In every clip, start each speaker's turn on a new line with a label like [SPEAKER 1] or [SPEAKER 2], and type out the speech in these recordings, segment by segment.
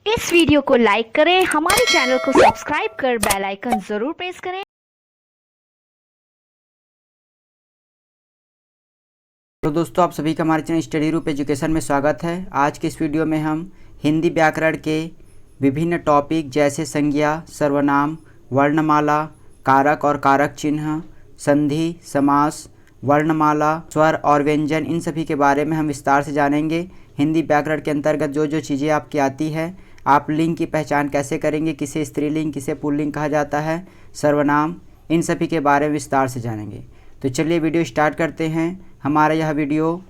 [SPEAKER 1] इस वीडियो को लाइक करें, हमारे चैनल को सब्सक्राइब कर बेल आइकन जरूर प्रेस करें।
[SPEAKER 2] तो दोस्तों, आप सभी का हमारे चैनल स्टडी रूप एजुकेशन में स्वागत है। आज के इस वीडियो में हम हिंदी व्याकरण के विभिन्न टॉपिक जैसे संज्ञा, सर्वनाम, वर्णमाला, कारक और कारक चिन्ह, संधि, समास, वर्णमाला, स्वर और व्यंजन, इन सभी के बारे में हम विस्तार से जानेंगे। हिंदी व्याकरण के अंतर्गत जो जो चीज़ें आपकी आती है, आप लिंग की पहचान कैसे करेंगे, किसे स्त्रीलिंग किसे पुल्लिंग कहा जाता है, सर्वनाम, इन सभी के बारे में विस्तार से जानेंगे। तो चलिए वीडियो स्टार्ट करते हैं। हमारा यह वीडियो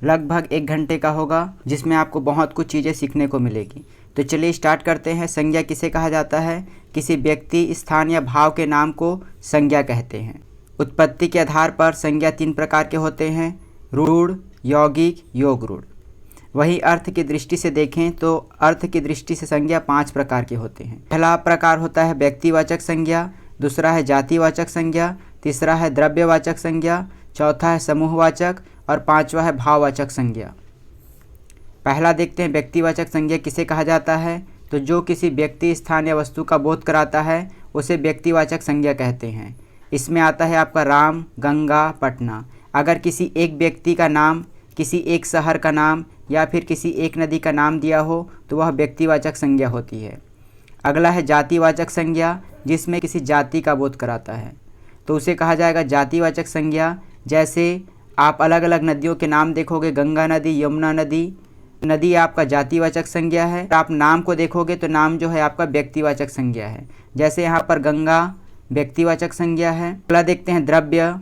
[SPEAKER 2] लगभग 1 घंटे का होगा, जिसमें आपको बहुत कुछ चीज़ें सीखने को मिलेगी। तो चलिए स्टार्ट करते हैं। संज्ञा किसे कहा जाता है? किसी व्यक्ति, स्थान या भाव के नाम को संज्ञा कहते हैं। उत्पत्ति के आधार पर संज्ञा 3 प्रकार के होते हैं: रूढ़, यौगिक, योग रूढ़। वहीं अर्थ की दृष्टि से देखें तो अर्थ की दृष्टि से संज्ञा 5 प्रकार के होते हैं। पहला प्रकार होता है व्यक्तिवाचक संज्ञा, दूसरा है जातिवाचक संज्ञा, तीसरा है द्रव्यवाचक संज्ञा, चौथा है समूहवाचक और पांचवा है भाववाचक संज्ञा। पहला देखते हैं व्यक्तिवाचक संज्ञा किसे कहा जाता है। तो जो किसी व्यक्ति, स्थान या वस्तु का बोध कराता है उसे व्यक्तिवाचक संज्ञा कहते हैं। इसमें आता है आपका राम, गंगा, पटना। अगर किसी एक व्यक्ति का नाम, किसी एक शहर का नाम या फिर किसी एक नदी का नाम दिया हो तो वह व्यक्तिवाचक संज्ञा होती है। अगला है जातिवाचक संज्ञा, जिसमें किसी जाति का बोध कराता है तो उसे कहा जाएगा जातिवाचक संज्ञा। जैसे आप अलग अलग नदियों के नाम देखोगे, गंगा नदी, यमुना नदी, नदी आपका जातिवाचक संज्ञा है। आप नाम को देखोगे तो नाम जो है आपका व्यक्तिवाचक संज्ञा है। जैसे यहाँ पर गंगा व्यक्तिवाचक संज्ञा है। अगला देखते हैं द्रव्य।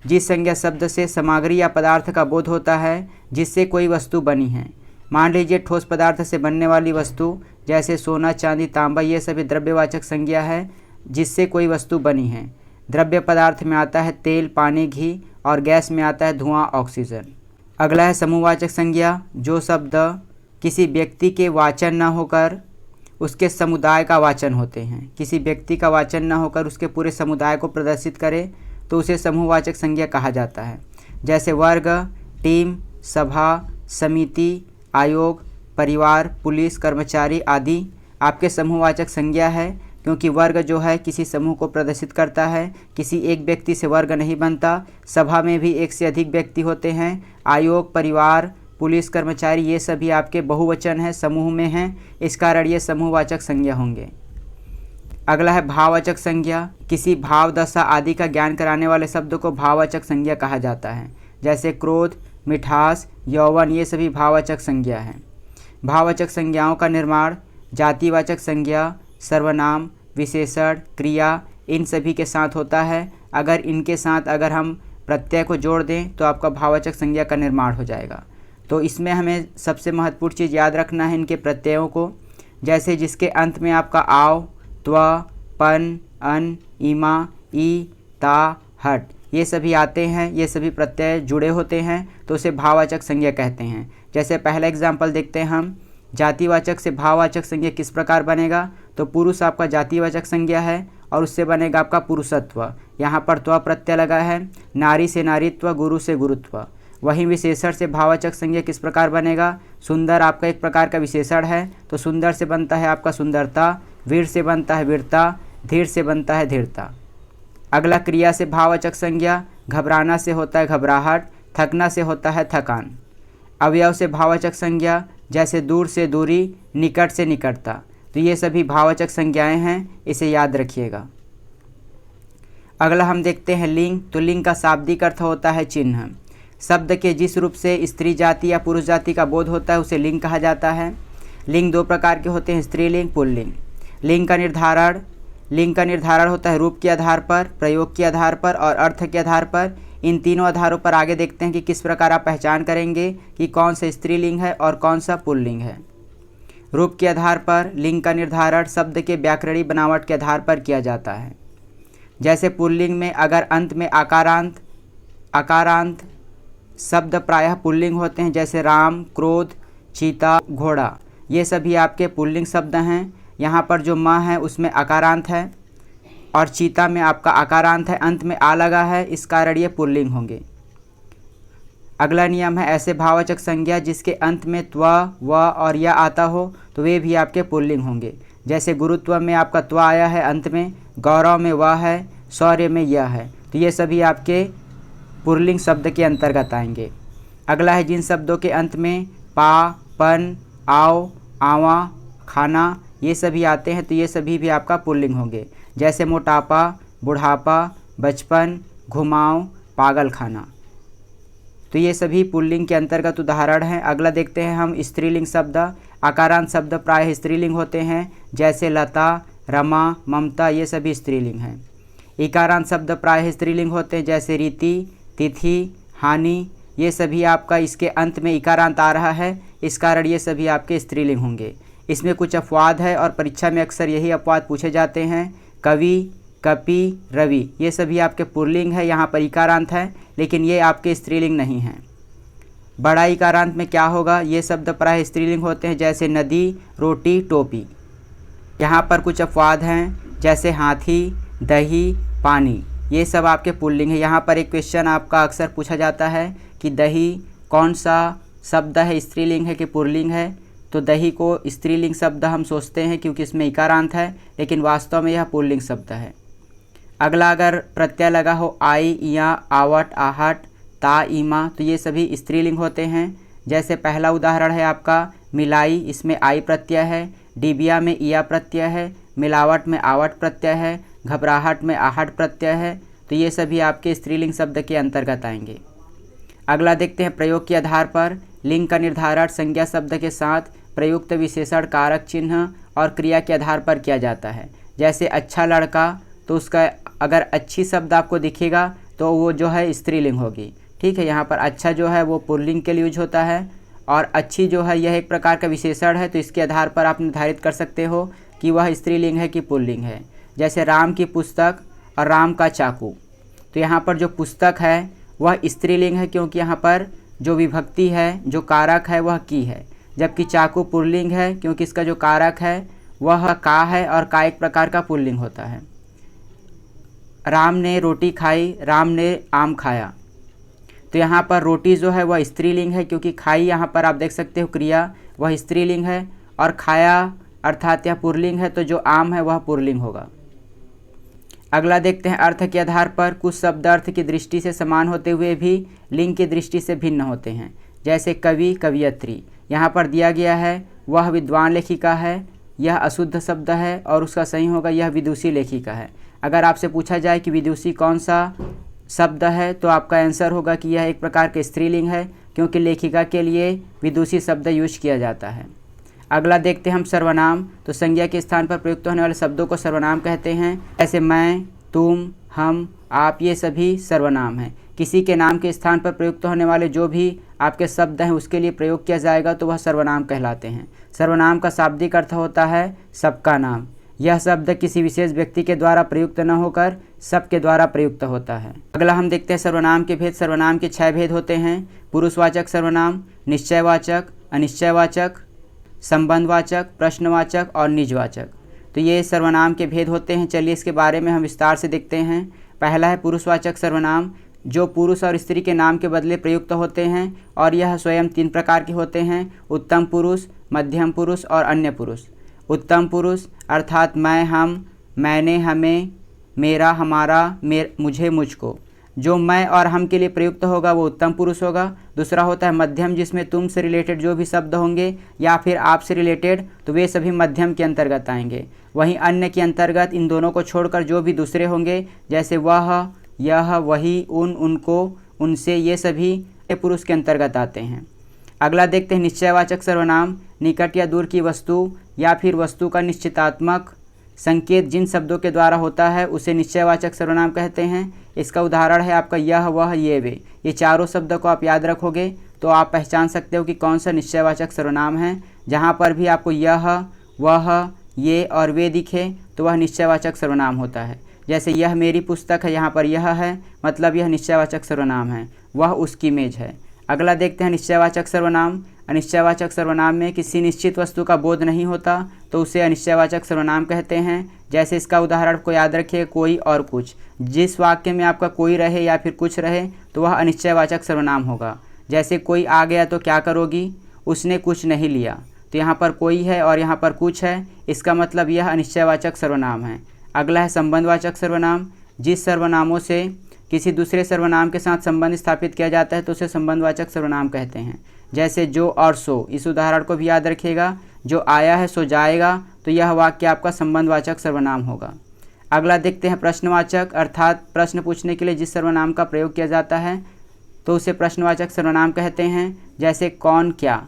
[SPEAKER 2] जिस संज्ञा शब्द से सामग्री या पदार्थ का बोध होता है जिससे कोई वस्तु बनी है। मान लीजिए ठोस पदार्थ से बनने वाली वस्तु जैसे सोना, चांदी, तांबा, ये सभी द्रव्यवाचक संज्ञा है जिससे कोई वस्तु बनी है। द्रव्य पदार्थ में आता है तेल, पानी, घी और गैस में आता है धुआं, ऑक्सीजन। अगला है समूहवाचक संज्ञा। जो शब्द किसी व्यक्ति के वाचन न होकर उसके समुदाय का वाचन होते हैं, किसी व्यक्ति का वाचन न होकर उसके पूरे समुदाय को प्रदर्शित करे तो उसे समूहवाचक संज्ञा कहा जाता है। जैसे वर्ग, टीम, सभा, समिति, आयोग, परिवार, पुलिस, कर्मचारी आदि आपके समूहवाचक संज्ञा है, क्योंकि वर्ग जो है किसी समूह को प्रदर्शित करता है। किसी एक व्यक्ति से वर्ग नहीं बनता। सभा में भी एक से अधिक व्यक्ति होते हैं। आयोग, परिवार, पुलिस, कर्मचारी, ये सभी आपके बहुवचन हैं, समूह में हैं, इस कारण ये समूहवाचक संज्ञा होंगे। अगला है भाववाचक संज्ञा। किसी भाव, दशा आदि का ज्ञान कराने वाले शब्द को भाववाचक संज्ञा कहा जाता है। जैसे क्रोध, मिठास, यौवन, ये सभी भाववाचक संज्ञा हैं। भाववाचक संज्ञाओं का निर्माण जातिवाचक संज्ञा, सर्वनाम, विशेषण, क्रिया, इन सभी के साथ होता है। अगर इनके साथ अगर हम प्रत्यय को जोड़ दें तो आपका भाववाचक संज्ञा का निर्माण हो जाएगा। तो इसमें हमें सबसे महत्वपूर्ण चीज़ याद रखना है इनके प्रत्ययों को। जैसे जिसके अंत में आपका आव, त्व, पन, अन, इमा, ई, ता, हट, ये सभी आते हैं, ये सभी प्रत्यय जुड़े होते हैं तो उसे भाववाचक संज्ञा कहते हैं। जैसे पहला एग्जाम्पल देखते हैं हम। जातिवाचक से भाववाचक संज्ञा किस प्रकार बनेगा? तो पुरुष आपका जातिवाचक संज्ञा है और उससे बनेगा आपका पुरुषत्व। यहाँ पर त्व प्रत्यय लगा है। नारी से नारीत्व, गुरु से गुरुत्व। वहीं विशेषण से भाववाचक संज्ञा किस प्रकार बनेगा? सुंदर आपका एक प्रकार का विशेषण है तो सुंदर से बनता है आपका सुंदरता, वीर से बनता है वीरता, धीर से बनता है धीरता। अगला क्रिया से भाववाचक संज्ञा। घबराना से होता है घबराहट, थकना से होता है थकान। अवयव से भाववाचक संज्ञा। जैसे दूर से दूरी, निकट से निकटता, तो ये सभी भाववाचक संज्ञाएं हैं, इसे याद रखिएगा। अगला हम देखते हैं लिंग। तो लिंग का शाब्दिक अर्थ होता है चिन्ह। शब्द के जिस रूप से स्त्री जाति या पुरुष जाति का बोध होता है उसे लिंग कहा जाता है। लिंग 2 प्रकार के होते हैं, स्त्रीलिंग, पुल्लिंग। लिंग का निर्धारण होता है रूप के आधार पर, प्रयोग के आधार पर और अर्थ के आधार पर। इन तीनों आधारों पर आगे देखते हैं कि किस प्रकार आप पहचान करेंगे कि कौन सा स्त्रीलिंग है और कौन सा पुल्लिंग है। रूप के आधार पर लिंग का निर्धारण शब्द के व्याकरणिक बनावट के आधार पर किया जाता है। जैसे पुल्लिंग में अगर अंत में आकारांत शब्द प्रायः पुल्लिंग होते हैं, जैसे राम, क्रोध, चीता, घोड़ा, ये सभी आपके पुल्लिंग शब्द हैं। यहाँ पर जो माँ है उसमें आकारांत है और चीता में आपका आकारांत है, अंत में आ लगा है, इस कारण ये पुल्लिंग होंगे। अगला नियम है ऐसे भाववाचक संज्ञा जिसके अंत में त्व, व और या आता हो तो वे भी आपके पुल्लिंग होंगे। जैसे गुरुत्व में आपका त्व आया है अंत में, गौरव में वह है, शौर्य में यह है, तो ये सभी आपके पुल्लिंग शब्द के अंतर्गत आएंगे। अगला है जिन शब्दों के अंत में पा, पन, आओ, आवा, खाना ये सभी आते हैं तो ये सभी भी आपका पुल्लिंग होंगे। जैसे मोटापा, बुढ़ापा, बचपन, घुमाव, पागल खाना, तो ये सभी पुल्लिंग के अंतर्गत उदाहरण हैं। अगला देखते हैं हम स्त्रीलिंग शब्द। आकारांत शब्द प्रायः स्त्रीलिंग होते हैं, जैसे लता, रमा, ममता ये सभी स्त्रीलिंग हैं। इकारांत शब्द प्रायः स्त्रीलिंग होते हैं, जैसे रीति, तिथि, हानि ये सभी आपका इसके अंत में इकारांत आ रहा है, इस कारण ये सभी आपके स्त्रीलिंग होंगे। इसमें कुछ अपवाद है और परीक्षा में अक्सर यही अपवाद पूछे जाते हैं। कवि, कपि, रवि ये सभी आपके पुल्लिंग है, यहाँ पर इकारांत है, लेकिन ये आपके स्त्रीलिंग नहीं हैं। बड़ा इकारांत में क्या होगा, ये शब्द प्रायः स्त्रीलिंग होते हैं, जैसे नदी, रोटी, टोपी। यहाँ पर कुछ अपवाद हैं, जैसे हाथी, दही, पानी ये सब आपके पुल्लिंग है। यहाँ पर एक क्वेश्चन आपका अक्सर पूछा जाता है कि दही कौन सा शब्द है, स्त्रीलिंग है कि पुल्लिंग है। तो दही को स्त्रीलिंग शब्द हम सोचते हैं क्योंकि इसमें इकारांत है, लेकिन वास्तव में यह पुल्लिंग शब्द है। अगला अगर प्रत्यय लगा हो आई, या, आवट, आहट, ता, ईमा तो ये सभी स्त्रीलिंग होते हैं। जैसे पहला उदाहरण है आपका मिलाई, इसमें आई प्रत्यय है। डिबिया में इया प्रत्यय है। मिलावट में आवट प्रत्यय है। घबराहट में आहट प्रत्यय है, तो ये सभी आपके स्त्रीलिंग शब्द के अंतर्गत आएंगे। अगला देखते हैं प्रयोग के आधार पर लिंग का निर्धारण संज्ञा शब्द के साथ प्रयुक्त विशेषण, कारक चिन्ह और क्रिया के आधार पर किया जाता है। जैसे अच्छा लड़का, तो उसका अगर अच्छी शब्द आपको दिखेगा तो वो जो है स्त्रीलिंग होगी। ठीक है, यहाँ पर अच्छा जो है वो पुल्लिंग के लिए यूज होता है, और अच्छी जो है यह एक प्रकार का विशेषण है, तो इसके आधार पर आप निर्धारित कर सकते हो कि वह स्त्रीलिंग है कि पुल्लिंग है। जैसे राम की पुस्तक और राम का चाकू, तो यहाँ पर जो पुस्तक है वह स्त्रीलिंग है क्योंकि यहाँ पर जो विभक्ति है, जो कारक है वह की है, जबकि चाकू पुल्लिंग है क्योंकि इसका जो कारक है वह का है, और का एक प्रकार का पुल्लिंग होता है। राम ने रोटी खाई, राम ने आम खाया, तो यहाँ पर रोटी जो है वह स्त्रीलिंग है क्योंकि खाई यहाँ पर आप देख सकते हो क्रिया वह स्त्रीलिंग है, और खाया अर्थात यह पुल्लिंग है, तो जो आम है वह पुल्लिंग होगा। अगला देखते हैं अर्थ के आधार पर कुछ शब्द अर्थ की दृष्टि से समान होते हुए भी लिंग की दृष्टि से भिन्न होते हैं। जैसे कवि, कवियत्री, यहाँ पर दिया गया है वह विद्वान लेखिका है, यह अशुद्ध शब्द है, और उसका सही होगा यह विदुषी लेखिका है। अगर आपसे पूछा जाए कि विदुषी कौन सा शब्द है, तो आपका आंसर होगा कि यह एक प्रकार के स्त्रीलिंग है क्योंकि लेखिका के लिए विदुषी शब्द यूज किया जाता है। अगला देखते हैं हम सर्वनाम। तो संज्ञा के स्थान पर प्रयुक्त होने वाले शब्दों को सर्वनाम कहते हैं। जैसे मैं, तुम, हम, आप ये सभी सर्वनाम हैं। किसी के नाम के स्थान पर प्रयुक्त होने वाले जो भी आपके शब्द हैं उसके लिए प्रयोग किया जाएगा तो वह सर्वनाम कहलाते हैं। सर्वनाम का शाब्दिक अर्थ होता है सबका नाम। यह शब्द किसी विशेष व्यक्ति के द्वारा प्रयुक्त न होकर सबके द्वारा प्रयुक्त होता है। अगला हम देखते हैं सर्वनाम के भेद। सर्वनाम के 6 भेद होते हैं। पुरुषवाचक सर्वनाम, निश्चयवाचक, अनिश्चयवाचक, संबंधवाचक, प्रश्नवाचक और निजवाचक। तो ये सर्वनाम के भेद होते हैं। चलिए इसके बारे में हम विस्तार से देखते हैं। पहला है पुरुषवाचक सर्वनाम, जो पुरुष और स्त्री के नाम के बदले प्रयुक्त होते हैं, और यह स्वयं 3 प्रकार के होते हैं: उत्तम पुरुष, मध्यम पुरुष और अन्य पुरुष। उत्तम पुरुष अर्थात मैं, हम, मैंने, हमें, मेरा, हमारा, मुझे, मुझको। जो मैं और हम के लिए प्रयुक्त होगा वो उत्तम पुरुष होगा। दूसरा होता है मध्यम, जिसमें तुम से रिलेटेड जो भी शब्द होंगे या फिर आप से रिलेटेड, तो वे सभी मध्यम के अंतर्गत आएंगे। वहीं अन्य के अंतर्गत इन दोनों को छोड़कर जो भी दूसरे होंगे, जैसे वह, यह, वही, उन, उनको, उनसे, ये सभी पुरुष के अंतर्गत आते हैं। अगला देखते हैं निश्चयवाचक सर्वनाम। निकट या दूर की वस्तु या फिर वस्तु का निश्चितात्मक संकेत जिन शब्दों के द्वारा होता है उसे निश्चयवाचक सर्वनाम कहते हैं। इसका उदाहरण है आपका यह, वह, ये, वे। ये चारों शब्दों को आप याद रखोगे तो आप पहचान सकते हो कि कौन सा निश्चयवाचक सर्वनाम है। जहाँ पर भी आपको यह, वह, ये और वे दिखे तो वह निश्चयवाचक सर्वनाम होता है। जैसे यह मेरी पुस्तक है, यहाँ पर यह है, मतलब यह निश्चयवाचक सर्वनाम है। वह उसकी मेज है। अगला देखते हैं निश्चयवाचक सर्वनाम। अनिश्चयवाचक सर्वनाम में किसी निश्चित वस्तु का बोध नहीं होता तो उसे अनिश्चयवाचक सर्वनाम कहते हैं। जैसे इसका उदाहरण को याद रखिए, कोई और कुछ। जिस वाक्य में आपका कोई रहे या फिर कुछ रहे तो वह अनिश्चयवाचक सर्वनाम होगा। जैसे कोई आ गया तो क्या करोगी, उसने कुछ नहीं लिया, तो यहाँ पर कोई है और यहाँ पर कुछ है, इसका मतलब यह अनिश्चयवाचक सर्वनाम है। अगला है संबंधवाचक सर्वनाम। जिस सर्वनामों से किसी दूसरे सर्वनाम के साथ संबंध स्थापित किया जाता है तो उसे संबंधवाचक सर्वनाम कहते हैं। जैसे जो और सो, इस उदाहरण को भी याद रखिएगा। जो आया है सो जाएगा, तो यह वाक्य आपका संबंधवाचक सर्वनाम होगा। अगला देखते हैं प्रश्नवाचक, अर्थात प्रश्न पूछने के लिए जिस सर्वनाम का प्रयोग किया जाता है तो उसे प्रश्नवाचक सर्वनाम कहते हैं। जैसे कौन क्या,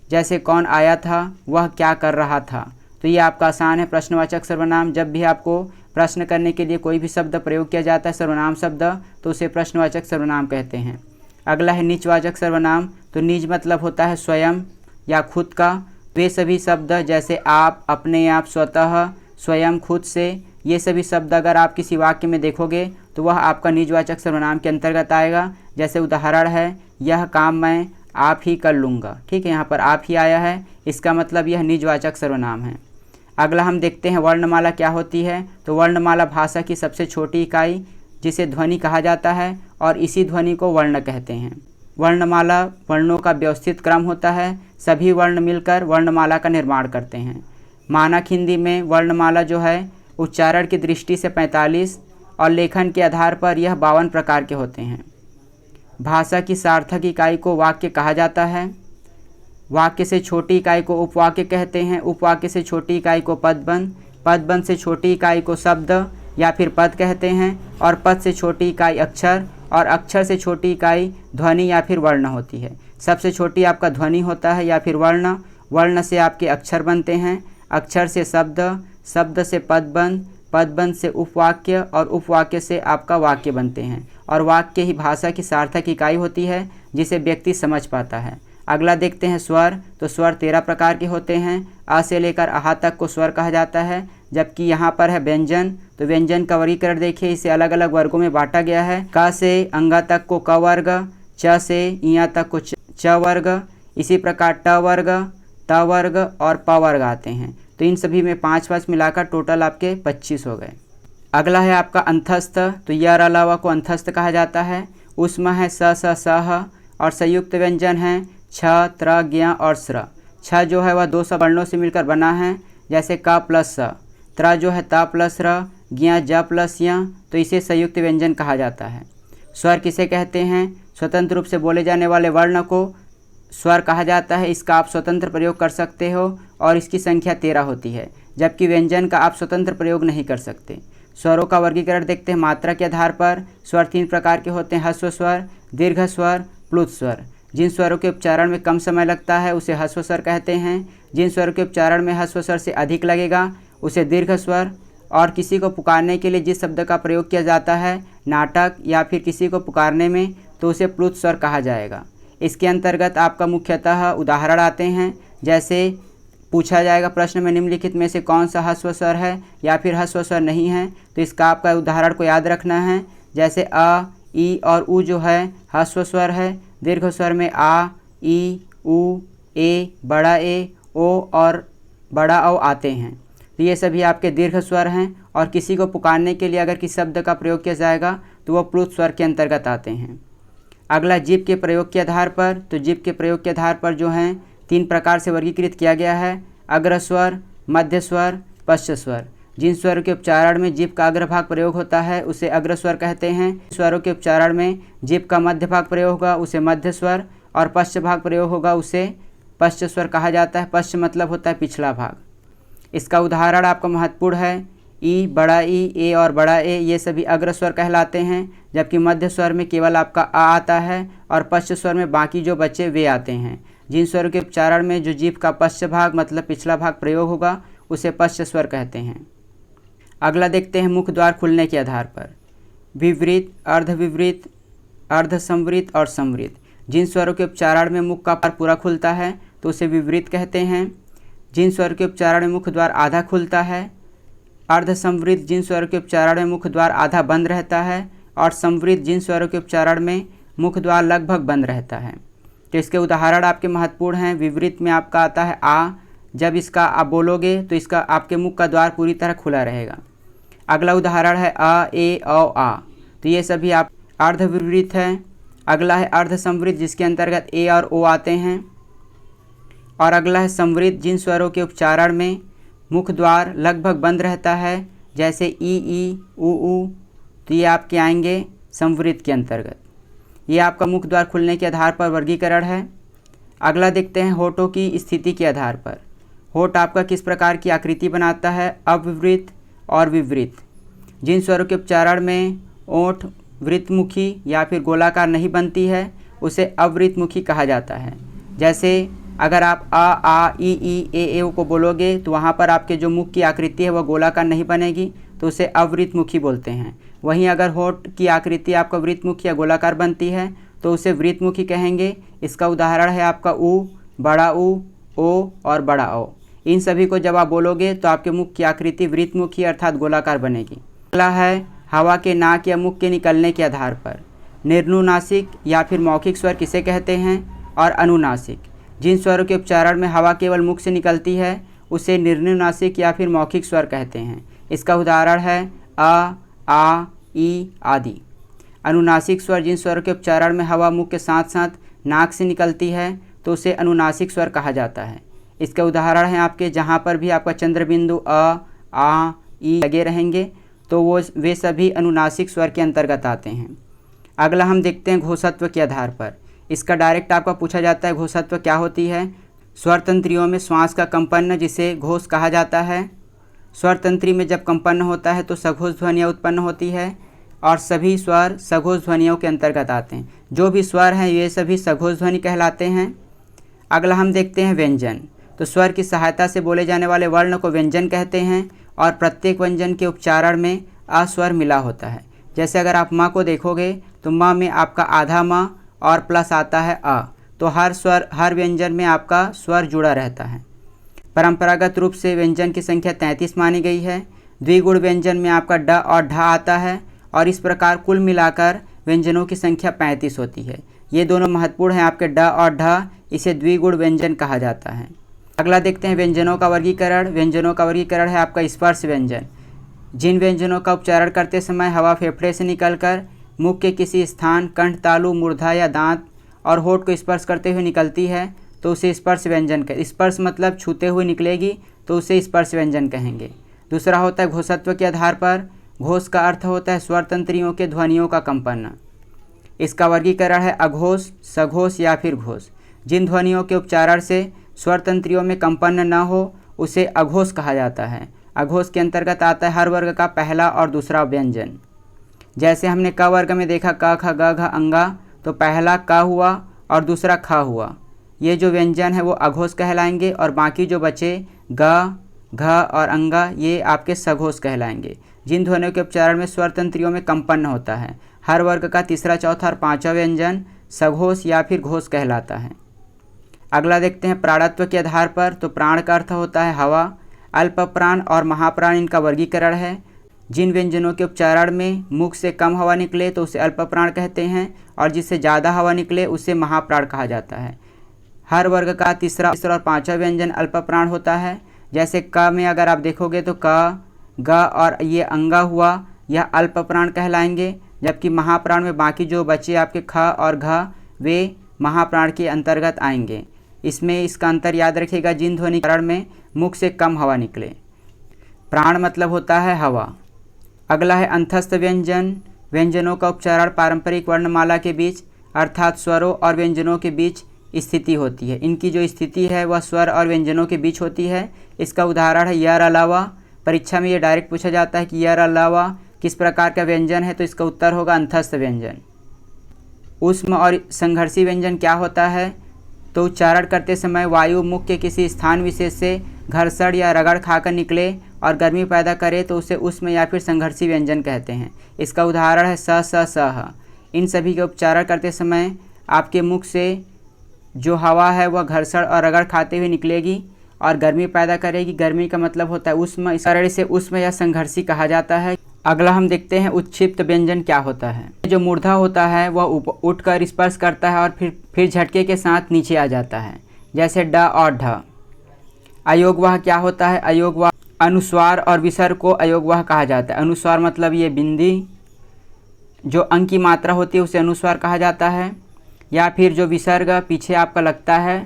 [SPEAKER 2] जैसे कौन आया था, वह क्या कर रहा था, तो ये आपका आसान है प्रश्नवाचक सर्वनाम। जब भी आपको प्रश्न करने के लिए कोई भी शब्द प्रयोग किया जाता है, सर्वनाम शब्द, तो उसे प्रश्नवाचक सर्वनाम कहते हैं। अगला है निजवाचक सर्वनाम। तो निज मतलब होता है स्वयं या खुद का। वे सभी शब्द जैसे आप, अपने आप, स्वतः, स्वयं, खुद से, ये सभी शब्द अगर आप किसी वाक्य में देखोगे तो वह आपका निजवाचक सर्वनाम के अंतर्गत आएगा। जैसे उदाहरण है, यह काम मैं आप ही कर लूँगा। ठीक है, यहाँ पर आप ही आया है, इसका मतलब यह निजवाचक सर्वनाम है। अगला हम देखते हैं वर्णमाला क्या होती है। तो वर्णमाला भाषा की सबसे छोटी इकाई जिसे ध्वनि कहा जाता है और इसी ध्वनि को वर्ण कहते हैं। वर्णमाला वर्णों का व्यवस्थित क्रम होता है, सभी वर्ण मिलकर वर्णमाला का निर्माण करते हैं। मानक हिंदी में वर्णमाला जो है उच्चारण की दृष्टि से 45 और लेखन के आधार पर यह 52 प्रकार के होते हैं। भाषा की सार्थक इकाई को वाक्य कहा जाता है। वाक्य से छोटी इकाई को उपवाक्य कहते हैं। उपवाक्य से छोटी इकाई को पदबंध, पदबंध से छोटी इकाई को शब्द या फिर पद कहते हैं, और पद से छोटी इकाई अक्षर, और अक्षर से छोटी इकाई ध्वनि या फिर वर्ण होती है। सबसे छोटी आपका ध्वनि होता है या फिर वर्ण, वर्ण से आपके अक्षर बनते हैं, अक्षर से शब्द, शब्द से पदबंध, पदबंध से उपवाक्य, और उपवाक्य से आपका वाक्य बनते हैं। और वाक्य ही भाषा की सार्थक इकाई होती है जिसे व्यक्ति समझ पाता है। अगला देखते हैं स्वर। तो स्वर 13 प्रकार के होते हैं। अ से लेकर आहा तक को स्वर कहा जाता है। जबकि यहाँ पर है व्यंजन। तो व्यंजन का वर्गीकरण देखिए, इसे अलग अलग वर्गों में बांटा गया है। क से अंगा तक को क वर्ग, च से इया तक को च वर्ग, इसी प्रकार ट वर्ग, त वर्ग और प वर्ग आते हैं। तो इन सभी में 5 मिलाकर टोटल आपके 25 हो गए। अगला है आपका अंतस्थ। तो य र ल व को अंतस्थ कहा जाता है। उष्म है स सह, और संयुक्त व्यंजन है छ, त्र, ज्ञ और स्र। छ जो है वह 2 वर्णों से मिलकर बना है, जैसे क प्लस स। त्र जो है त प्लस र, ज्ञ ज प्लस य, तो इसे संयुक्त व्यंजन कहा जाता है। स्वर किसे कहते हैं? स्वतंत्र रूप से बोले जाने वाले वर्ण को स्वर कहा जाता है। इसका आप स्वतंत्र प्रयोग कर सकते हो और इसकी संख्या 13 होती है, जबकि व्यंजन का आप स्वतंत्र प्रयोग नहीं कर सकते। स्वरों का वर्गीकरण देखते हैं मात्रा के आधार पर। स्वर 3 प्रकार के होते हैं, ह्रस्व स्वर, दीर्घ स्वर, प्लुत स्वर। जिन स्वरों के उच्चारण में कम समय लगता है उसे ह्रस्व स्वर कहते हैं। जिन स्वरों के उच्चारण में ह्रस्व स्वर से अधिक लगेगा उसे दीर्घ स्वर। और किसी को पुकारने के लिए जिस शब्द का प्रयोग किया जाता है नाटक या फिर किसी को पुकारने में, तो उसे प्लुत स्वर कहा जाएगा। इसके अंतर्गत आपका मुख्यतः उदाहरण आते हैं, जैसे पूछा जाएगा प्रश्न में निम्नलिखित में से कौन सा ह्रस्व स्वर है या फिर ह्रस्व स्वर नहीं है, तो इसका आपका उदाहरण को याद रखना है। जैसे अ, ई और उ जो है ह्रस्व स्वर है। दीर्घ स्वर में आ, ई, उ, ए, बड़ा ए, ओ और बड़ा औ आते हैं। तो ये सभी आपके दीर्घ स्वर हैं। और किसी को पुकारने के लिए अगर किसी शब्द का प्रयोग किया जाएगा तो वह प्लुत स्वर के अंतर्गत आते हैं। अगला जीभ के प्रयोग के आधार पर। तो जीभ के प्रयोग के आधार पर जो हैं 3 प्रकार से वर्गीकृत किया गया है, अग्र स्वर, मध्य स्वर, पश्च स्वर। जिन स्वरों के उच्चारण में जीभ का अग्र भाग प्रयोग होता है उसे अग्र स्वर कहते हैं। स्वरों के उच्चारण में जीभ का मध्य भाग प्रयोग होगा उसे मध्य स्वर, और पश्च भाग प्रयोग होगा उसे पश्च स्वर कहा जाता है। पश्च मतलब होता है पिछला भाग। इसका उदाहरण आपका महत्वपूर्ण है, ई, बड़ा ई, ए और बड़ा ए, ये सभी अग्र स्वर कहलाते हैं। जबकि मध्य स्वर में केवल आपका आ आता है और पश्च स्वर में बाकी जो बचे वे आते हैं। जिन स्वरों के उच्चारण में जो जीभ का पश्च भाग मतलब पिछला भाग प्रयोग होगा उसे पश्च स्वर कहते हैं। अगला देखते हैं मुख द्वार खुलने के आधार पर। विवृत, अर्धविवृत, अर्धसंवृत और संवृत। जिन स्वरों के उच्चारण में मुख का द्वार पूरा खुलता है तो उसे विवृत कहते हैं। जिन स्वर के उच्चारण में मुख द्वार आधा खुलता है, अर्धसंवृत जिन स्वरों के उच्चारण में मुख द्वार आधा बंद रहता है, और संवृत जिन स्वरों के उच्चारण में मुख द्वार लगभग बंद रहता है। तो इसके उदाहरण आपके महत्वपूर्ण हैं। विवृत में आपका आता है आ, जब इसका आप बोलोगे तो इसका आपके मुख का द्वार पूरी तरह खुला रहेगा। अगला उदाहरण है अ, ए, औ, आ, तो ये सभी आप अर्धविवृत हैं। अगला है अर्धसंवृत जिसके अंतर्गत ए और ओ आते हैं। और अगला है संवृत, जिन स्वरों के उच्चारण में मुख द्वार लगभग बंद रहता है, जैसे ई, ऊ, तो ये आपके आएंगे संवृत के अंतर्गत। ये आपका मुख द्वार खुलने के आधार पर वर्गीकरण है। अगला देखते हैं होठों की स्थिति के आधार पर। होठ आपका किस प्रकार की आकृति बनाता है, अविवृत और विवृत। जिन स्वरों के उच्चारण में ओठ वृत्तमुखी या फिर गोलाकार नहीं बनती है उसे अवृत्तमुखी कहा जाता है। जैसे अगर आप आ, ई, ए को बोलोगे तो वहाँ पर आपके जो मुख की आकृति है वह गोलाकार नहीं बनेगी, तो उसे अवृत्तमुखी बोलते हैं। वहीं अगर होठ की आकृति आपका वृत्तमुखी या गोलाकार बनती है तो उसे वृत्तमुखी कहेंगे। इसका उदाहरण है आपका ऊ, बड़ा ऊ, ओ और बड़ा ओ। इन सभी को जब आप बोलोगे तो आपके मुख की आकृति वृत्तमुखी अर्थात गोलाकार बनेगी। अगला है हवा के नाक या मुख के निकलने के आधार पर। निर्नुनासिक या फिर मौखिक स्वर किसे कहते हैं, और अनुनासिक। जिन स्वरों के उच्चारण में हवा केवल मुख से निकलती है उसे निर्नुनासिक या फिर मौखिक स्वर कहते हैं। इसका उदाहरण है आ, ई आदि। अनुनासिक स्वर, जिन स्वरों के उच्चारण में हवा मुख के साथ साथ नाक से निकलती है तो उसे अनुनासिक स्वर कहा जाता है। इसके उदाहरण हैं आपके जहाँ पर भी आपका चंद्र बिंदु आ, ई लगे रहेंगे तो वे सभी अनुनासिक स्वर के अंतर्गत आते हैं। अगला हम देखते हैं घोषत्व के आधार पर। इसका डायरेक्ट आपका पूछा जाता है घोषत्व क्या होती है। स्वर तंत्रियों में श्वास का कंपन जिसे घोष कहा जाता है। स्वर तंत्री में जब कंपन होता है तो सघोष ध्वनियाँ उत्पन्न होती है और सभी स्वर सघोष ध्वनियों के अंतर्गत आते हैं। जो भी स्वर हैं ये सभी सघोष ध्वनि कहलाते हैं। अगला हम देखते हैं व्यंजन। तो स्वर की सहायता से बोले जाने वाले वर्ण को व्यंजन कहते हैं और प्रत्येक व्यंजन के उच्चारण में अ स्वर मिला होता है। जैसे अगर आप माँ को देखोगे तो माँ में आपका आधा माँ और प्लस आता है अ, तो हर व्यंजन में आपका स्वर जुड़ा रहता है। परंपरागत रूप से व्यंजन की संख्या 33 मानी गई है। द्विगुण व्यंजन में आपका ड और ढ आता है और इस प्रकार कुल मिलाकर व्यंजनों की संख्या 35 होती है। ये दोनों महत्वपूर्ण हैं आपके ड और ढ, इसे द्विगुण व्यंजन कहा जाता है। अगला देखते हैं व्यंजनों का वर्गीकरण। व्यंजनों का वर्गीकरण है आपका स्पर्श व्यंजन। जिन व्यंजनों का उच्चारण करते समय हवा फेफड़े से निकलकर मुख के किसी स्थान, कंठ तालु, मूर्धा या दांत और होठ को स्पर्श करते हुए निकलती है तो उसे स्पर्श व्यंजन कहें। स्पर्श मतलब छूते हुए निकलेगी तो उसे स्पर्श व्यंजन कहेंगे। दूसरा होता है घोषत्व के आधार पर। घोष का अर्थ होता है स्वर तंत्रियों के ध्वनियों का कंपन। इसका वर्गीकरण है अघोष, सघोष या फिर घोष। जिन ध्वनियों के उच्चारण से स्वर तंत्रियों में कंपन न हो उसे अघोष कहा जाता है। अघोष के अंतर्गत आता है हर वर्ग का पहला और दूसरा व्यंजन। जैसे हमने क वर्ग में देखा क, ख, ग, घ, अंगा, तो पहला क हुआ और दूसरा ख हुआ। ये जो व्यंजन है वो अघोष कहलाएंगे और बाकी जो बचे ग, घ और अंगा ये आपके सघोष कहलाएंगे। जिन ध्वनियों के उच्चारण में स्वर तंत्रियों में कंपन होता है हर वर्ग का तीसरा, चौथा और पांचवा व्यंजन सघोष या फिर घोष कहलाता है। अगला देखते हैं प्राणत्व के आधार पर। तो प्राण का अर्थ होता है हवा। अल्प प्राण और महाप्राण इनका वर्गीकरण है। जिन व्यंजनों के उच्चारण में मुख से कम हवा निकले तो उसे अल्प प्राण कहते हैं और जिससे ज़्यादा हवा निकले उसे महाप्राण कहा जाता है। हर वर्ग का तीसरा और पांचवा व्यंजन अल्प प्राण होता है। जैसे क में अगर आप देखोगे तो क, ग और ये अंगा हुआ, यह अल्प प्राण कहलाएंगे, जबकि महाप्राण में बाकी जो बचे आपके ख और घ वे महाप्राण के अंतर्गत आएंगे। इसमें इसका अंतर याद रखिएगा, जिन ध्वनि कारण में मुख से कम हवा निकले। प्राण मतलब होता है हवा। अगला है अंतस्थ व्यंजन। व्यंजनों का उच्चारण पारंपरिक वर्णमाला के बीच अर्थात स्वरों और व्यंजनों के बीच स्थिति होती है। इनकी जो स्थिति है वह स्वर और व्यंजनों के बीच होती है। इसका उदाहरण है यर अलावा। परीक्षा में ये डायरेक्ट पूछा जाता है कि यर अलावा किस प्रकार का व्यंजन है, तो इसका उत्तर होगा अंतस्थ व्यंजन। ऊष्म और संघर्षी व्यंजन क्या होता है, तो उच्चारण करते समय वायु मुख के किसी स्थान विशेष से घर्षण या रगड़ खाकर निकले और गर्मी पैदा करे तो उसे ऊष्म या फिर संघर्षी व्यंजन कहते हैं। इसका उदाहरण है स, स, स। इन सभी के उच्चारण करते समय आपके मुख से जो हवा है वह घर्षण और रगड़ खाते हुए निकलेगी और गर्मी पैदा करेगी। गर्मी का मतलब होता है ऊष्म, इस कारण से ऊष्म या संघर्षी कहा जाता है। अगला हम देखते हैं उत्क्षिप्त व्यंजन क्या होता है। जो मूर्धा होता है वह उठकर स्पर्श करता है और फिर झटके के साथ नीचे आ जाता है, जैसे ड और ढ। अयोगवाह क्या होता है, अयोगवाह अनुस्वार और विसर्ग को अयोगवाह कहा जाता है। अनुस्वार मतलब ये बिंदी, जो अंक की मात्रा होती है उसे अनुस्वार कहा जाता है, या फिर जो विसर्ग पीछे आपका लगता है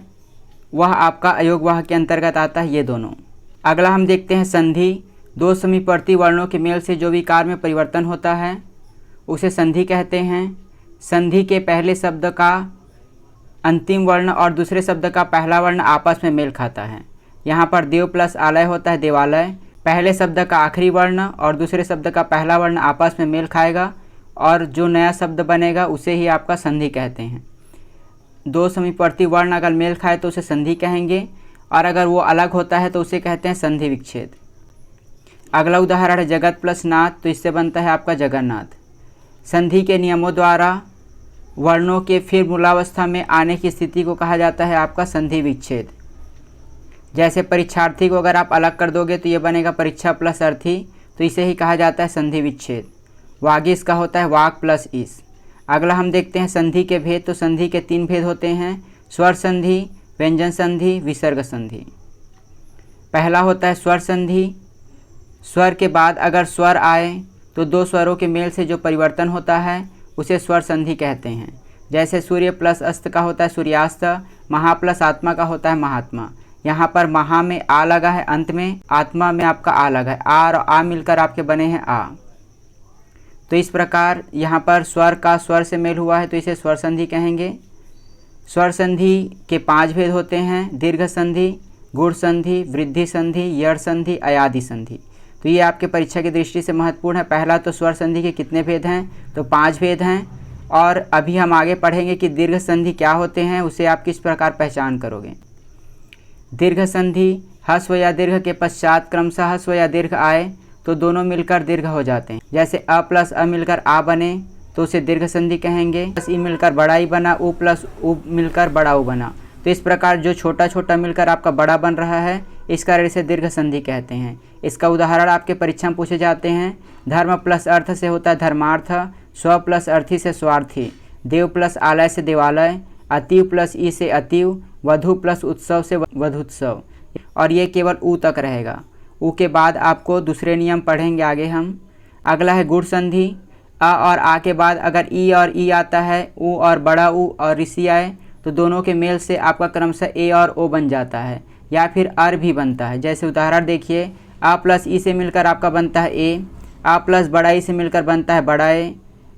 [SPEAKER 2] वह आपका अयोगवाह के अंतर्गत आता है, ये दोनों। अगला हम देखते हैं संधि। दो समीपवर्ती वर्णों के मेल से जो विकार में परिवर्तन होता है उसे संधि कहते हैं। संधि के पहले शब्द का अंतिम वर्ण और दूसरे शब्द का पहला वर्ण आपस में मेल खाता है। यहाँ पर देव प्लस आलय होता है, देवालय। पहले शब्द का आखिरी वर्ण और दूसरे शब्द का पहला वर्ण आपस में मेल खाएगा और जो नया शब्द बनेगा उसे ही आपका संधि कहते हैं। दो समीपवर्ती वर्ण अगर मेल खाए तो उसे संधि कहेंगे और अगर वो अलग होता है तो उसे कहते हैं संधि विच्छेद। अगला उदाहरण है जगत प्लस नाथ, तो इससे बनता है आपका जगन्नाथ। संधि के नियमों द्वारा वर्णों के फिर मूलावस्था में आने की स्थिति को कहा जाता है आपका संधि विच्छेद। जैसे परीक्षार्थी को अगर आप अलग कर दोगे तो ये बनेगा परीक्षा प्लस अर्थी, तो इसे ही कहा जाता है संधि विच्छेद। वागीश का होता है वाक प्लस ईश। अगला हम देखते हैं संधि के भेद। तो संधि के 3 भेद होते हैं, स्वर संधि, व्यंजन संधि, विसर्ग संधि। पहला होता है स्वर संधि। स्वर के बाद अगर स्वर आए तो दो स्वरों के मेल से जो परिवर्तन होता है उसे स्वर संधि कहते हैं। जैसे सूर्य प्लस अस्त का होता है सूर्यास्त, महा प्लस आत्मा का होता है महात्मा। यहाँ पर महा में आ लगा है अंत में, आत्मा में आपका आ लगा है, आ और आ मिलकर आपके बने हैं आ। तो इस प्रकार यहाँ पर स्वर का स्वर से मेल हुआ है तो इसे स्वर संधि कहेंगे। स्वर संधि के 5 भेद होते हैं, दीर्घ संधि, गुण संधि, वृद्धि संधि, यड़ संधि, अयादि संधि। तो ये आपके परीक्षा की दृष्टि से महत्वपूर्ण है। पहला तो स्वर संधि के कितने भेद हैं, तो 5 भेद हैं। और अभी हम आगे पढ़ेंगे कि दीर्घ संधि क्या होते हैं, उसे आप किस प्रकार पहचान करोगे। दीर्घ संधि, ह्रस्व या दीर्घ के पश्चात क्रमशः ह्रस्व या दीर्घ आए तो दोनों मिलकर दीर्घ हो जाते हैं। जैसे अ प्लस अ मिलकर आ बने तो उसे दीर्घ संधि कहेंगे। प्लस ई मिलकर बड़ा ई बना, उ प्लस उ मिलकर बड़ा उ बना। तो इस प्रकार जो छोटा छोटा मिलकर आपका बड़ा बन रहा है इस कारण इसे दीर्घ संधि कहते हैं। इसका उदाहरण आपके परीक्षा में पूछे जाते हैं। धर्म प्लस अर्थ से होता है धर्मार्थ, स्व प्लस अर्थी से स्वार्थी, देव प्लस आलय से देवालय, अतीव प्लस ई से अतीव, वधु प्लस उत्सव से वधुत्सव। और ये केवल ऊ तक रहेगा। ऊ के बाद आपको दूसरे नियम पढ़ेंगे आगे हम। अगला है गुण संधि। अ और आ के बाद अगर ई और ई आता है, ऊ और बड़ा ऊ और ऋषि आए तो दोनों के मेल से आपका क्रमशः ए और ओ बन जाता है या फिर अर भी बनता है। जैसे उदाहरण देखिए, आ प्लस ई से मिलकर आपका बनता है ए, आ प्लस बड़ा ई से मिलकर बनता है बड़ा ए,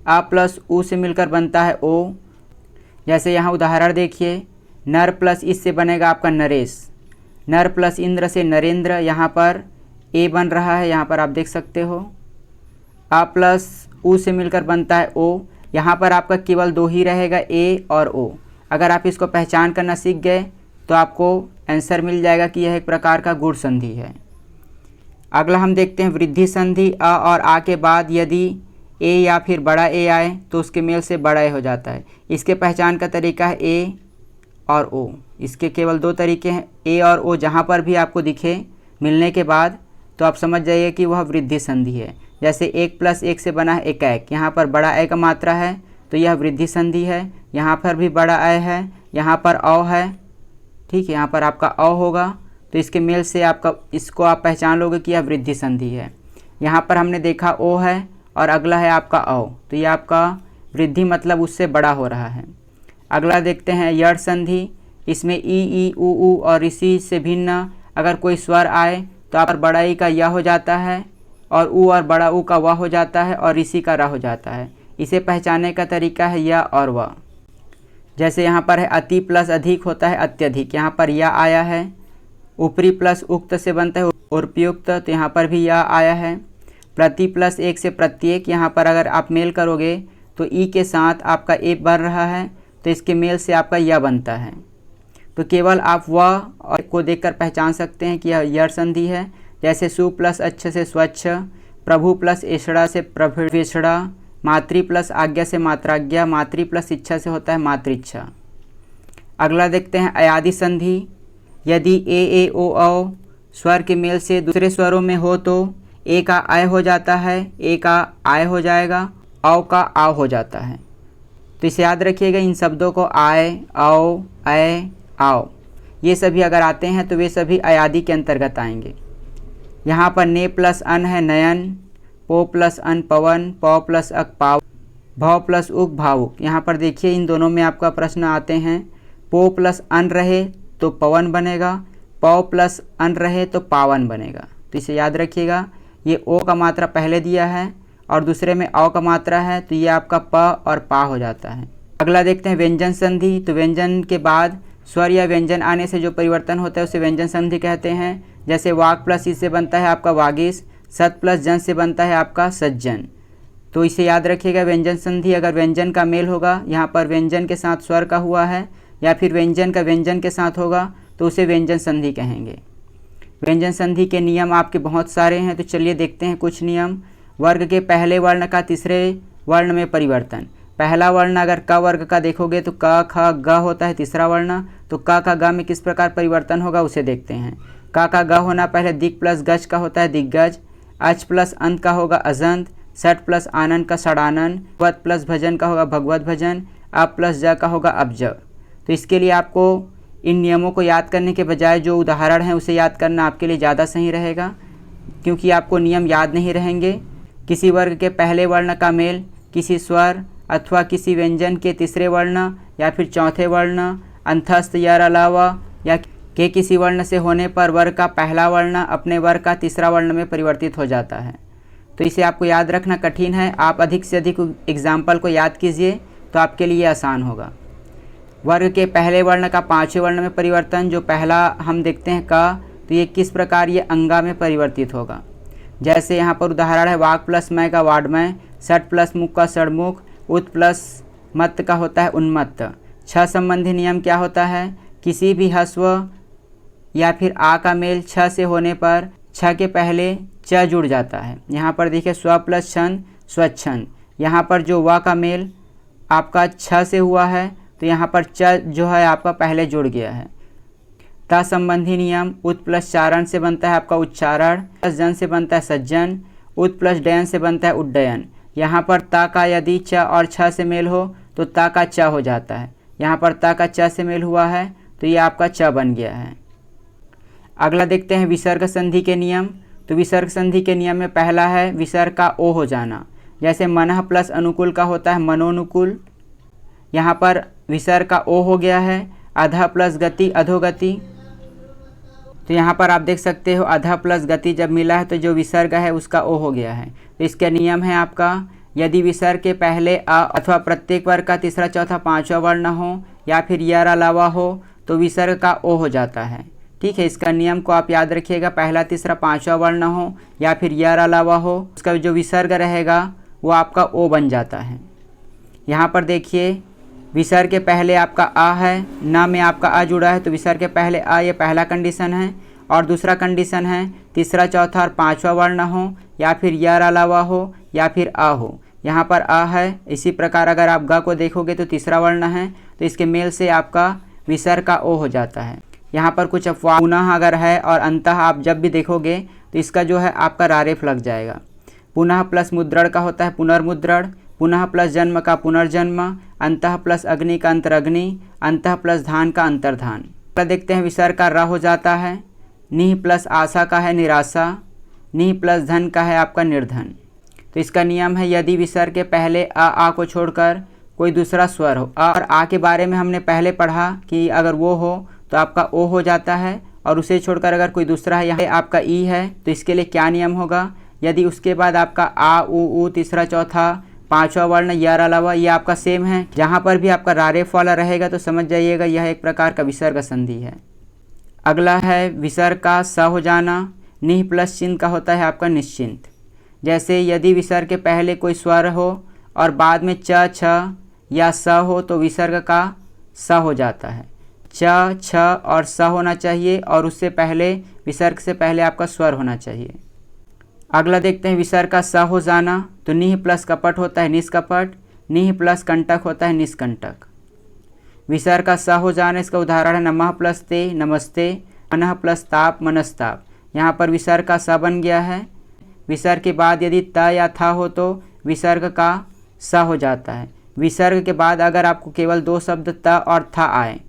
[SPEAKER 2] आ प्लस ऊ से मिलकर बनता है ओ। जैसे यहाँ उदाहरण देखिए, नर प्लस इस से बनेगा आपका नरेश, नर प्लस इंद्र से नरेंद्र, यहाँ पर ए बन रहा है, यहाँ पर आप देख सकते हो। आ प्लस ऊ से मिलकर बनता है ओ, यहाँ पर आपका केवल 2 ही रहेगा, ए और ओ। अगर आप इसको पहचान करना सीख गए तो आपको आंसर मिल जाएगा कि यह एक प्रकार का गुण संधि है। अगला हम देखते हैं वृद्धि संधि। अ और आ के बाद यदि ए या फिर बड़ा ए आए तो उसके मेल से बड़ा ए हो जाता है। इसके पहचान का तरीका है ए और ओ। इसके केवल 2 तरीके हैं, ए और ओ जहाँ पर भी आपको दिखे मिलने के बाद तो आप समझ जाइए कि वह वृद्धि संधि है। जैसे 1 प्लस 1 से बना है एकाएक, यहाँ पर बड़ा ए का मात्रा है तो यह वृद्धि संधि है। यहाँ पर भी बड़ा ए है, यहाँ पर औ है, ठीक है, यहाँ पर आपका औ होगा तो इसके मेल से आपका इसको आप पहचान लोगे कि यह वृद्धि संधि है। यहाँ पर हमने देखा ओ है और अगला है आपका औ, तो ये आपका वृद्धि मतलब उससे बड़ा हो रहा है। अगला देखते हैं यड़ संधि। इसमें ई उ ऊ और ऋषि से भिन्न अगर कोई स्वर आए तो आप बड़ा ई का या हो जाता है और ऊ और बड़ा ऊ का व हो जाता है और ऋषि का रा हो जाता है। इसे पहचानने का तरीका है या और व। जैसे यहाँ पर है अति प्लस अधिक होता है अत्यधिक, यहाँ पर या आया है। ऊपरी प्लस उक्त से बनता है उपयुक्त, तो यहाँ पर भी या आया है। प्रति प्लस 1 से प्रत्येक, यहाँ पर अगर आप मेल करोगे तो ई के साथ आपका ए बन रहा है तो इसके मेल से आपका या बनता है। तो केवल आप व और को देखकर पहचान सकते हैं कि यह यड़ संधि है। जैसे सु प्लस अच्छ से स्वच्छ, प्रभु प्लस एषड़ा से प्रभुवेषड़ा, मातृ प्लस आज्ञा से मात्राज्ञा, मातृ प्लस इच्छा से होता है मातृच्छा। अगला देखते हैं अयादि संधि। यदि ए ओ औ स्वर के मेल से दूसरे स्वरों में हो तो ए का आय हो जाता है, ए का आय हो जाएगा, औ का आव हो जाता है। तो इसे याद रखिएगा, इन शब्दों को आय, औ, अय, आओ ये सभी अगर आते हैं तो वे सभी अयादि के अंतर्गत आएंगे। यहाँ पर ने प्लस अन है नयन, पो प्लस अन पवन, पौ प्लस अक पाव, भव प्लस उक भावुक। यहाँ पर देखिए इन दोनों में आपका प्रश्न आते हैं। पो प्लस अन रहे तो पवन बनेगा, पौ प्लस अन रहे तो पावन बनेगा। तो इसे याद रखिएगा। ये ओ का मात्रा पहले दिया है और दूसरे में औ का मात्रा है, तो ये आपका प और पा हो जाता है। अगला देखते हैं व्यंजन संधि। तो व्यंजन के बाद स्वर या व्यंजन आने से जो परिवर्तन होता है उसे व्यंजन संधि कहते हैं। जैसे वाग प्लस ई से बनता है आपका वागीश, सत प्लस जन से बनता है आपका सज्जन। तो इसे याद रखिएगा। व्यंजन संधि अगर व्यंजन का मेल होगा, यहाँ पर व्यंजन के साथ स्वर का हुआ है, या फिर व्यंजन का व्यंजन के साथ होगा तो उसे व्यंजन संधि कहेंगे। व्यंजन संधि के नियम आपके बहुत सारे हैं, तो चलिए देखते हैं कुछ नियम। वर्ग के पहले वर्ण का तीसरे वर्ण में परिवर्तन। पहला वर्ण अगर क वर्ग का देखोगे तो क ख ग होता है तीसरा वर्ण, तो क का ग में किस प्रकार परिवर्तन होगा उसे देखते हैं। क का ग होना पहले दिक् प्लस गज का होता है दिग्गज, अच प्लस अंत का होगा अजंत, सट प्लस आनंद का षडानन, भगवत प्लस भजन का होगा भगवत भजन, अब प्लस ज का होगा अबज। तो इसके लिए आपको इन नियमों को याद करने के बजाय जो उदाहरण है उसे याद करना आपके लिए ज़्यादा सही रहेगा, क्योंकि आपको नियम याद नहीं रहेंगे। किसी वर्ग के पहले वर्ण का मेल किसी स्वर अथवा किसी व्यंजन के तीसरे वर्ण या फिर चौथे वर्ण, अंतस्थ या अलावा या के किसी वर्ण से होने पर वर्ग का पहला वर्ण अपने वर्ग का तीसरा वर्ण में परिवर्तित हो जाता है। तो इसे आपको याद रखना कठिन है। आप अधिक से अधिक एग्जाम्पल को याद कीजिए तो आपके लिए आसान होगा। वर्ग के पहले वर्ण का पांचवें वर्ण में परिवर्तन, जो पहला हम देखते हैं क, तो ये किस प्रकार ये अंगा में परिवर्तित होगा। जैसे यहाँ पर उदाहरण है वाग प्लस मय का वाड्मय, सट प्लस मुख का सड़मुख, उत प्लस मत का होता है उन्मत्त। छ संबंधी नियम क्या होता है, किसी भी ह्रस्व या फिर आ का मेल छ से होने पर छ के पहले च जुड़ जाता है। यहाँ पर देखिए स्व प्लस छंद स्वच्छंद, यहाँ पर जो व का मेल आपका छ से हुआ है तो यहाँ पर च जो है आपका पहले जुड़ गया है। ता संबंधी नियम उत प्लस चारण से बनता है आपका उच्चारण, प्लस जन से बनता है सज्जन, उत प्लस डयन से बनता है उड्डयन। यहाँ पर ता का यदि च और छ से मेल हो तो ता का च हो जाता है। यहाँ पर ता का च से मेल हुआ है तो ये आपका च बन गया है। अगला देखते हैं विसर्ग संधि के नियम। तो विसर्ग संधि के नियम में पहला है विसर्ग का ओ हो जाना। जैसे मनः प्लस अनुकूल का होता है मनोनुकूल, यहाँ पर विसर्ग का ओ हो गया है। अधः प्लस गति अधोगति, तो यहाँ पर आप देख सकते हो अधः प्लस गति जब मिला है तो जो विसर्ग है उसका ओ हो गया है। तो इसका नियम है आपका, यदि विसर्ग के पहले अ अथवा प्रत्येक वर्ग का तीसरा चौथा पांचवा वर्ण हो या फिर यर अलावा हो तो विसर्ग का ओ हो जाता है। ठीक है, इसका नियम को आप याद रखिएगा। पहला तीसरा पांचवा वर्ण हो या फिर यर अलावा हो, उसका जो विसर्ग रहेगा वो आपका ओ बन जाता है। यहाँ पर देखिए विसर्ग के पहले आपका आ है, न में आपका आ जुड़ा है तो विसर्ग के पहले आ, ये पहला कंडीशन है। और दूसरा कंडीशन है तीसरा चौथा और पांचवा वर्ण हो या फिर यर अलावा हो या फिर आ हो। यहाँ पर आ है। इसी प्रकार अगर आप ग को देखोगे तो तीसरा वर्ण है तो इसके मेल से आपका विसर्ग का ओ हो जाता है। यहाँ पर कुछ अपवाद पुनः अगर है और अंतः आप जब भी देखोगे तो इसका जो है आपका रारेफ लग जाएगा। पुनः प्लस मुद्रण का होता है पुनर्मुद्रण, पुनः प्लस जन्म का पुनर्जन्म, अंतः प्लस अग्नि का अंतरअग्नि, अंतः प्लस धान का अंतर्धान। देखते हैं विसर्ग का र हो जाता है। निह प्लस आशा का है निराशा, निह प्लस धन का है आपका निर्धन। तो इसका नियम है यदि विसर्ग के पहले आ को छोड़कर कोई दूसरा स्वर हो, और आ के बारे में हमने पहले पढ़ा कि अगर वो हो तो आपका ओ हो जाता है, और उसे छोड़कर अगर कोई दूसरा है, यहाँ आपका ई है, तो इसके लिए क्या नियम होगा, यदि उसके बाद आपका आ उ तीसरा चौथा पांचवा वर्ण यर अलावा ये आपका सेम है, जहाँ पर भी आपका रारेफ वाला रहेगा तो समझ जाइएगा यह एक प्रकार का विसर्ग संधि है। अगला है विसर्ग का स हो जाना। निह प्लस चिन्ह का होता है आपका निश्चिंत। जैसे यदि विसर्ग के पहले कोई स्वर हो और बाद में च छ या स हो तो विसर्ग का स हो जाता है। च छ और स होना चाहिए और उससे पहले विसर्ग से पहले आपका स्वर होना चाहिए। अगला देखते हैं विसर्ग का स हो जाना। तो निह प्लस कपट होता है निष्कपट, निह प्लस कंटक होता है निष्कंटक। विसर्ग का स हो जाना, इसका उदाहरण है नमः प्लस ते नमस्ते, मनः प्लस ताप मनस्ताप। यहाँ पर विसर्ग का स बन गया है। विसर्ग के बाद यदि त या था हो तो विसर्ग का स हो जाता है। विसर्ग के बाद अगर आपको केवल दो शब्द त और था आए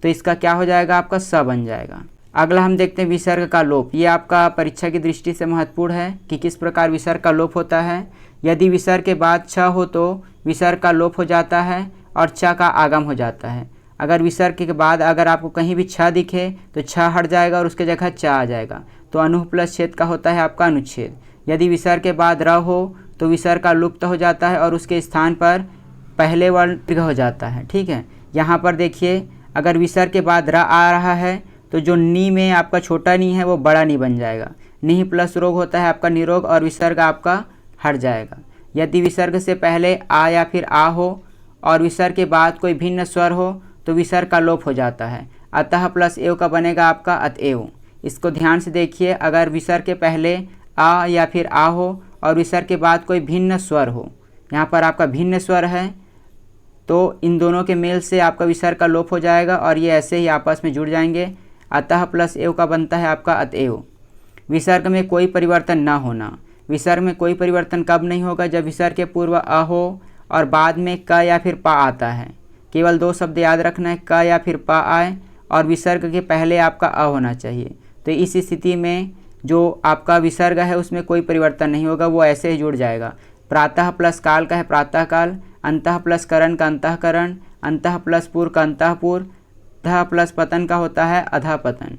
[SPEAKER 2] तो इसका क्या हो जाएगा, आपका स बन जाएगा। अगला हम देखते हैं विसर्ग का लोप। ये आपका परीक्षा की दृष्टि से महत्वपूर्ण है कि किस प्रकार विसर्ग का लोप होता है। यदि विसर्ग के बाद छ हो तो विसर्ग का लोप हो जाता है और च का आगम हो जाता है। अगर विसर्ग के बाद अगर आपको कहीं भी छ दिखे तो छ हट जाएगा और उसके जगह च आ जाएगा। तो अनु प्लस छेद का होता है आपका अनुच्छेद। यदि विसर्ग के बाद र हो तो विसर्ग का लुप्त हो जाता है और उसके स्थान पर पहले वर्ण दीर्घ हो जाता है। ठीक है, यहाँ पर देखिए अगर विसर्ग के बाद र आ रहा है तो जो नी में आपका छोटा नी है वो बड़ा नी बन जाएगा। नी प्लस रोग होता है आपका निरोग और विसर्ग आपका हट जाएगा। यदि विसर्ग से पहले आ या फिर आ हो और विसर्ग के बाद कोई भिन्न स्वर हो तो विसर्ग का लोप हो जाता है। अतः प्लस एव का बनेगा आपका अतएव। इसको ध्यान से देखिए, अगर विसर्ग के पहले आ या फिर आ हो और विसर्ग के बाद कोई भिन्न स्वर हो, यहाँ पर आपका भिन्न स्वर है तो इन दोनों के मेल से आपका विसर्ग का लोप हो जाएगा और ये ऐसे ही आपस में जुड़ जाएंगे। अतः प्लस एव का बनता है आपका अतएव। विसर्ग में कोई परिवर्तन ना होना। विसर्ग में कोई परिवर्तन कब नहीं होगा? जब विसर्ग के पूर्व अ हो और बाद में क या फिर पा आता है। केवल 2 शब्द याद रखना है, क या फिर पा आए और विसर्ग के पहले आपका अ होना चाहिए। तो इस स्थिति में जो आपका विसर्ग है उसमें कोई परिवर्तन नहीं होगा, वो ऐसे ही जुड़ जाएगा। प्रातः प्लस काल का है प्रातः काल, अंतः प्लस करण का अंतःकरण, अंतः प्लस पूर्व का अंतःपुर, अधः प्लस पतन का होता है अधः पतन।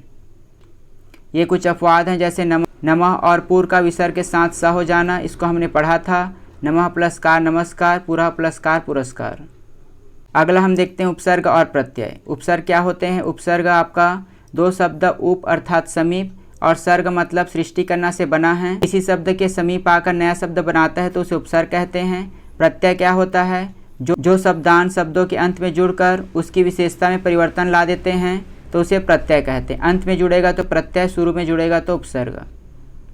[SPEAKER 2] ये कुछ अपवाद हैं, जैसे नमः और पूर्व का विसर्ग के साथ स हो जाना, इसको हमने पढ़ा था। नमः प्लस कार नमस्कार, पुरः प्लस कार पुरस्कार। अगला हम देखते हैं उपसर्ग और प्रत्यय। उपसर्ग क्या होते हैं? उपसर्ग आपका 2 शब्द उप अर्थात समीप और सर्ग मतलब सृष्टि करना से बना है। किसी शब्द के समीप आकर नया शब्द बनाता है तो उसे उपसर्ग कहते हैं। प्रत्यय क्या होता है? जो शब्दांश शब्दों के अंत में जुड़कर उसकी विशेषता में परिवर्तन ला देते हैं तो उसे प्रत्यय कहते हैं। अंत में जुड़ेगा तो प्रत्यय, शुरू में जुड़ेगा तो उपसर्ग।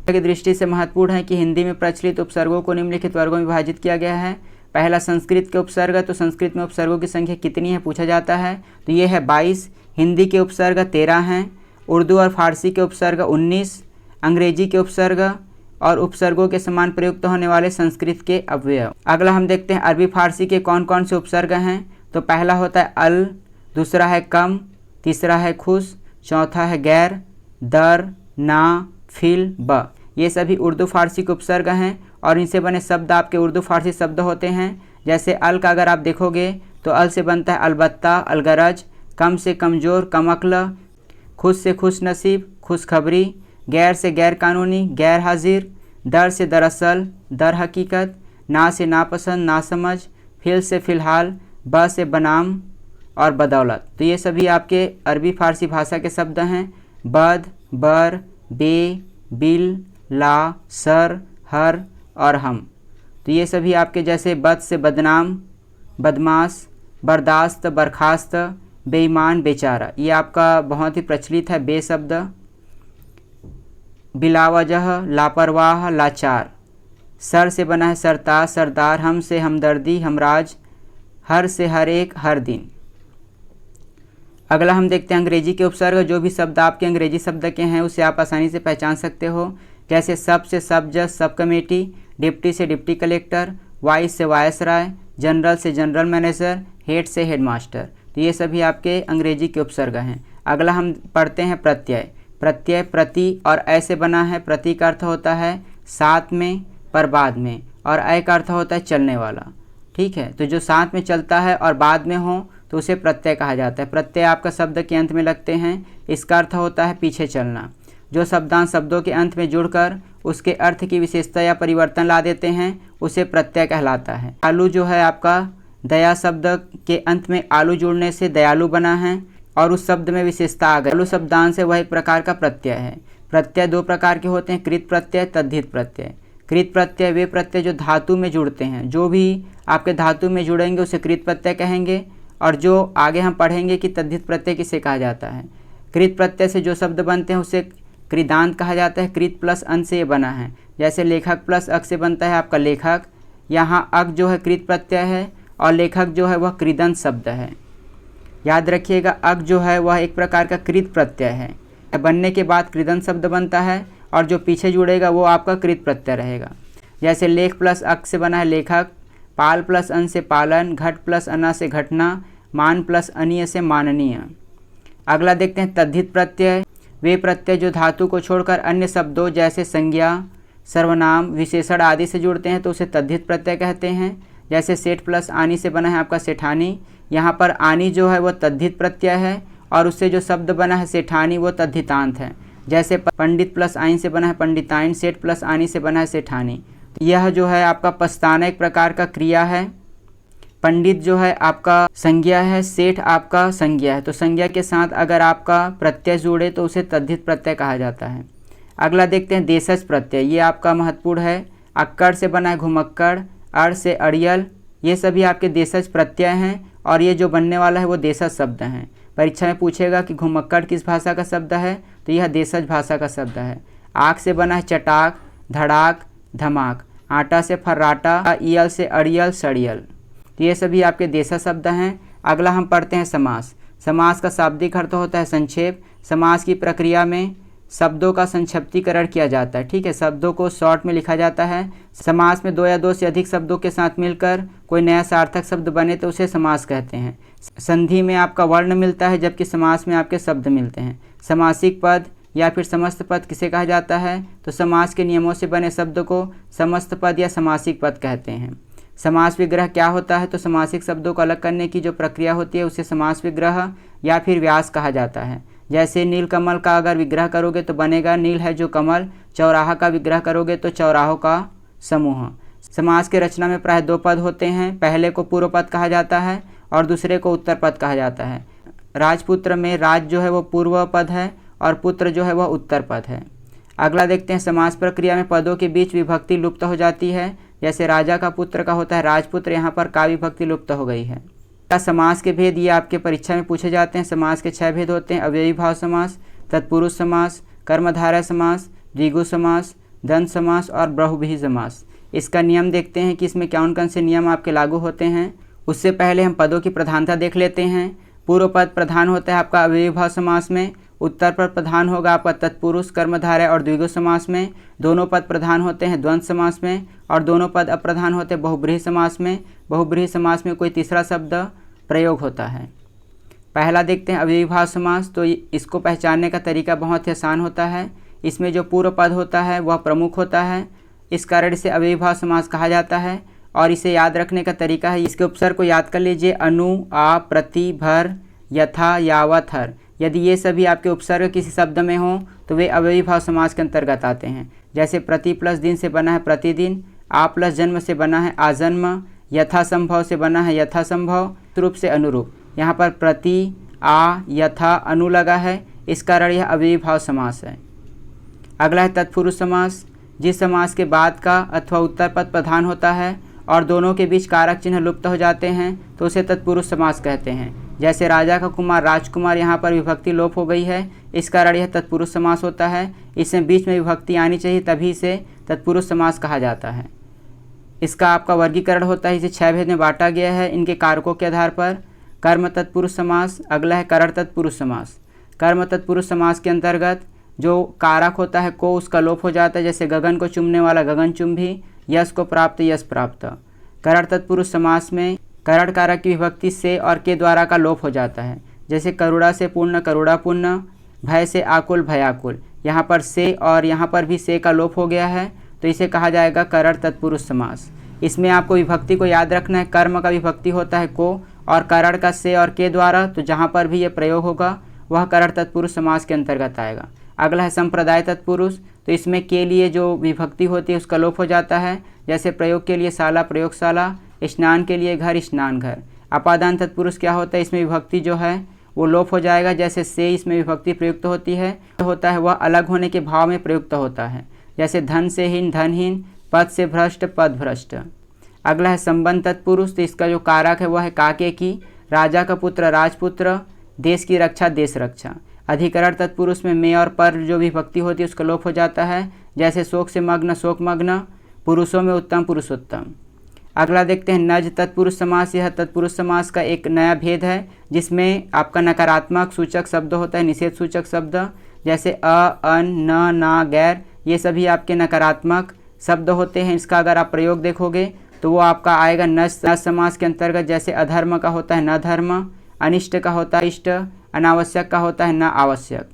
[SPEAKER 2] की दृष्टि से महत्वपूर्ण है कि हिंदी में प्रचलित उपसर्गों को निम्नलिखित वर्गों में विभाजित किया गया है। पहला संस्कृत के उपसर्ग, तो संस्कृत में उपसर्गों की संख्या कितनी है पूछा जाता है, तो ये है 22। हिंदी के उपसर्ग 13 हैं। उर्दू और फारसी के उपसर्ग 19। अंग्रेजी के उपसर्ग और उपसर्गों के समान प्रयुक्त होने वाले संस्कृत के अवयव। अगला हम देखते हैं अरबी फारसी के कौन कौन से उपसर्ग हैं। तो पहला होता है अल, दूसरा है कम, तीसरा है खुश, चौथा है गैर, दर, ना, फिल, ब। ये सभी उर्दू फारसी के उपसर्ग हैं और इनसे बने शब्द आपके उर्दू फारसी शब्द होते हैं। जैसे अल का अगर आप देखोगे तो अल से बनता है अलबत्ता, अलगरज, कम से कमज़ोर, कमअक्ल, खुश से खुश नसीब, खुशखबरी, गैर से गैर कानूनी, गैर हाजिर, दर से दरअसल, दर हकीकत, ना से नापसंद, नासमझ, फिल से फ़िलहाल, ब से बनाम और बदौलत। तो ये सभी आपके अरबी फारसी भाषा के शब्द हैं। बद, बर, बे, बिल, ला, सर, हर और हम। तो ये सभी आपके जैसे बद से बदनाम, बदमाश, बर्दाश्त, बर्खास्त, बेईमान, बेचारा, ये आपका बहुत ही प्रचलित है बे शब्द। बिलावजह, लापरवाह, लाचार। सर से बना है सरताज, सरदार, हम से हमदर्दी, हमराज, हर से हर एक, हर दिन। अगला हम देखते हैं अंग्रेजी के उपसर्ग। जो भी शब्द आपके अंग्रेजी शब्द के हैं उसे आप आसानी से पहचान सकते हो। जैसे सब से सब जज, सब कमेटी, डिप्टी से डिप्टी कलेक्टर, वाइस से वायसराय, जनरल से जनरल मैनेजर, हेड से हेड मास्टर। तो ये सभी आपके अंग्रेजी के उपसर्ग हैं। अगला हम पढ़ते हैं प्रत्यय। प्रत्यय प्रति और ऐ से बना है। प्रति का अर्थ होता है साथ में पर बाद में, और ऐ का अर्थ होता है चलने वाला। ठीक है, तो जो साथ में चलता है और बाद में हो तो उसे प्रत्यय कहा जाता है। प्रत्यय आपका शब्द के अंत में लगते हैं। इसका अर्थ होता है पीछे चलना। जो शब्दांश शब्दों के अंत में जुड़कर उसके अर्थ की विशेषता या परिवर्तन ला देते हैं उसे प्रत्यय कहलाता है। आलू जो है आपका दया शब्द के अंत में आलू जुड़ने से दयालु बना है और उस शब्द में विशेषता आ गई। आलू शब्दांश है वह एक प्रकार का प्रत्यय है। प्रत्यय 2 प्रकार के होते हैं, कृत प्रत्यय, तद्धित प्रत्यय। कृत प्रत्यय वे प्रत्यय जो धातु में जुड़ते हैं। जो भी आपके धातु में जुड़ेंगे उसे कृत प्रत्यय कहेंगे, और जो आगे हम पढ़ेंगे कि तद्धित प्रत्यय किसे कहा जाता है। कृत प्रत्यय से जो शब्द बनते हैं उसे कृदांत कहा जाता है। कृत प्लस अन से ये बना है। जैसे लेखक प्लस अक से बनता है आपका लेखक। यहाँ अक जो है कृत प्रत्यय है और लेखक जो है वह कृदंत शब्द है। याद रखिएगा, अक जो है वह एक प्रकार का कृत प्रत्यय है। बनने के बाद कृदंत शब्द बनता है और जो पीछे जुड़ेगा वो आपका कृत प्रत्यय रहेगा। जैसे लेख प्लस अक से बना है लेखक, पाल प्लस अन से पालन, घट प्लस अना से घटना, मान प्लस अनीय से माननीय। अगला देखते हैं तद्धित प्रत्यय। वे प्रत्यय जो धातु को छोड़कर अन्य शब्दों जैसे संज्ञा, सर्वनाम, विशेषण आदि से जुड़ते हैं तो उसे तद्धित प्रत्यय कहते हैं। जैसे सेठ प्लस आनी से बना है आपका सेठानी। यहाँ पर आनी जो है वो तद्धित प्रत्यय है और उससे जो शब्द बना है सेठानी वो तद्धितांत है। जैसे पंडित प्लस आइन से बना है पंडिताइन, सेठ प्लस आनी से बना है सेठानी। यह जो है आपका पछताना एक प्रकार का क्रिया है। पंडित जो है आपका संज्ञा है, सेठ आपका संज्ञा है। तो संज्ञा के साथ अगर आपका प्रत्यय जुड़े तो उसे तद्धित प्रत्यय कहा जाता है। अगला देखते हैं देशज प्रत्यय। ये आपका महत्वपूर्ण है। अक्कड़ से बना है घुमक्कड़, अड़ से अड़ियल, ये सभी आपके देशज प्रत्यय हैं और ये जो बनने वाला है वो देशज शब्द हैं। परीक्षा में पूछेगा कि घुमक्कड़ किस भाषा का शब्द है, तो यह देशज भाषा का शब्द है। आग से बना है चटाक, धड़ाक, धमाक। आटा से फर्राटा, ईयल से अड़ियल, सड़ियल। तो ये सभी आपके देशज शब्द हैं। अगला हम पढ़ते हैं समास। समास का शाब्दिक अर्थ होता है संक्षेप। समास की प्रक्रिया में शब्दों का संक्षिप्तीकरण किया जाता है। ठीक है, शब्दों को शॉर्ट में लिखा जाता है। समास में दो या दो से अधिक शब्दों के साथ मिलकर कोई नया सार्थक शब्द बने तो उसे समास कहते हैं। संधि में आपका वर्ण मिलता है जबकि समास में आपके शब्द मिलते हैं। समासिक पद या फिर समस्त पद किसे कहा जाता है, तो समास के नियमों से बने शब्द को समस्त पद या समासिक पद कहते हैं। समास विग्रह क्या होता है, तो समासिक शब्दों को अलग करने की जो प्रक्रिया होती है उसे समास विग्रह या फिर व्यास कहा जाता है। जैसे नील कमल का अगर विग्रह करोगे तो बनेगा नील है जो कमल, चौराहा का विग्रह करोगे तो चौराहों का समूह। समास के रचना में प्राय दो पद होते हैं। पहले को पूर्व पद कहा जाता है और दूसरे को उत्तर पद कहा जाता है। राजपुत्र में राज जो है वो पूर्व पद है और पुत्र जो है वह उत्तर पद है। अगला देखते हैं समास प्रक्रिया में पदों के बीच विभक्ति लुप्त हो जाती है। जैसे राजा का पुत्र का होता है राजपुत्र, यहाँ पर का विभक्ति लुप्त हो गई है। समास के भेद ये आपके परीक्षा में पूछे जाते हैं। समास के 6 भेद होते हैं। अव्ययी भाव समास, तत्पुरुष समास, कर्मधारय समास, द्विगु समास, द्वंद्व समास और बहुव्रीहि समास। इसका नियम देखते हैं कि इसमें कौन कौन से नियम आपके लागू होते हैं। उससे पहले हम पदों की प्रधानता देख लेते हैं। पूर्व पद प्रधान होता है आपका अव्ययी भाव समास में। उत्तर पद प्रधान होगा आपका तत्पुरुष, कर्मधारय और द्विगु समास में। दोनों पद प्रधान होते हैं द्वंद्व समास में और दोनों पद अप्रधान होते हैं बहुव्रीहि समास में। बहुव्रीहि समास में कोई तीसरा शब्द प्रयोग होता है। पहला देखते हैं अव्ययी भाव समास। तो इसको पहचानने का तरीका बहुत ही आसान होता है। इसमें जो पूर्व पद होता है वह प्रमुख होता है, इस कारण से अव्ययी भाव समास कहा जाता है। और इसे याद रखने का तरीका है, इसके उपसर्ग को याद कर लीजिए। अनु, आ, प्रति, भर, यथा, यावत, हर। यदि ये सभी आपके उपसर्ग किसी शब्द में हों तो वे अव्ययी भाव समास के अंतर्गत आते हैं। जैसे प्रति प्लस दिन से बना है प्रतिदिन, आ प्लस जन्म से बना है आजन्म, यथा संभव से बना है यथा संभव, रूप से अनुरूप। यहाँ पर प्रति, आ, यथा, अनु लगा है, इस कारण यह अव्ययी भाव समास है। अगला है तत्पुरुष समास। जिस समास के बाद का अथवा उत्तर पद प्रधान होता है और दोनों के बीच कारक चिन्ह लुप्त हो जाते हैं तो उसे तत्पुरुष समास कहते हैं। जैसे राजा का कुमार राजकुमार, यहाँ पर विभक्ति लोप हो गई है, इस कारण यह तत्पुरुष समास होता है। इसमें बीच में विभक्ति आनी चाहिए, तभी इसे तत्पुरुष समास कहा जाता है। इसका आपका वर्गीकरण होता है, इसे 6 भेद में बांटा गया है इनके कारकों के आधार पर। कर्म तत्पुरुष समास। अगला है करण तत्पुरुष समास। कर्म तत्पुरुष समास के अंतर्गत जो कारक होता है को, उसका लोप हो जाता है। जैसे गगन को चुमने वाला गगनचुंबी, यश को प्राप्त यश प्राप्त। करण तत्पुरुष समास में करण कारक की विभक्ति से और के द्वारा का लोप हो जाता है। जैसे करुणा से पूर्ण करुणापूर्ण, भय से आकुल भयाकुल, यहाँ पर से और यहाँ पर भी से का लोप हो गया है तो इसे कहा जाएगा करण तत्पुरुष समास। इसमें आपको विभक्ति को याद रखना है। कर्म का विभक्ति होता है को और करण का से और के द्वारा, तो जहाँ पर भी यह प्रयोग होगा वह करण तत्पुरुष समास के अंतर्गत आएगा। अगला है संप्रदाय तत्पुरुष। तो इसमें के लिए जो विभक्ति होती है उसका लोप हो जाता है। जैसे प्रयोग के लिए शाला प्रयोगशाला, स्नान के लिए घर स्नान घर। अपादान तत्पुरुष क्या होता है, इसमें विभक्ति जो है वो लोप हो जाएगा। जैसे से इसमें विभक्ति प्रयुक्त होती है होता है वह अलग होने के भाव में प्रयुक्त होता है। जैसे धन से हीन धनहीन, पद से भ्रष्ट पद भ्रष्ट। अगला है संबंध तत्पुरुष। तो इसका जो कारक है वह है काके की, राजा का पुत्र राजपुत्र, देश की रक्षा देश रक्षा। अधिकरण तत्पुरुष में में और पर जो विभक्ति होती है उसका लोप हो जाता है। जैसे शोक से मग्न शोक मग्न, पुरुषों में उत्तम पुरुषोत्तम। अगला देखते हैं नज तत्पुरुष समास। यह तत्पुरुष समास का एक नया भेद है जिसमें आपका नकारात्मक सूचक शब्द होता है, निषेध सूचक शब्द। जैसे अ, अन, न, ना, गैर, ये सभी आपके नकारात्मक शब्द होते हैं। इसका अगर आप प्रयोग देखोगे तो वो आपका आएगा नज समास के अंतर्गत। जैसे अधर्म का होता है न धर्म, अनिष्ट का होता है इष्ट, अनावश्यक का होता है न आवश्यक।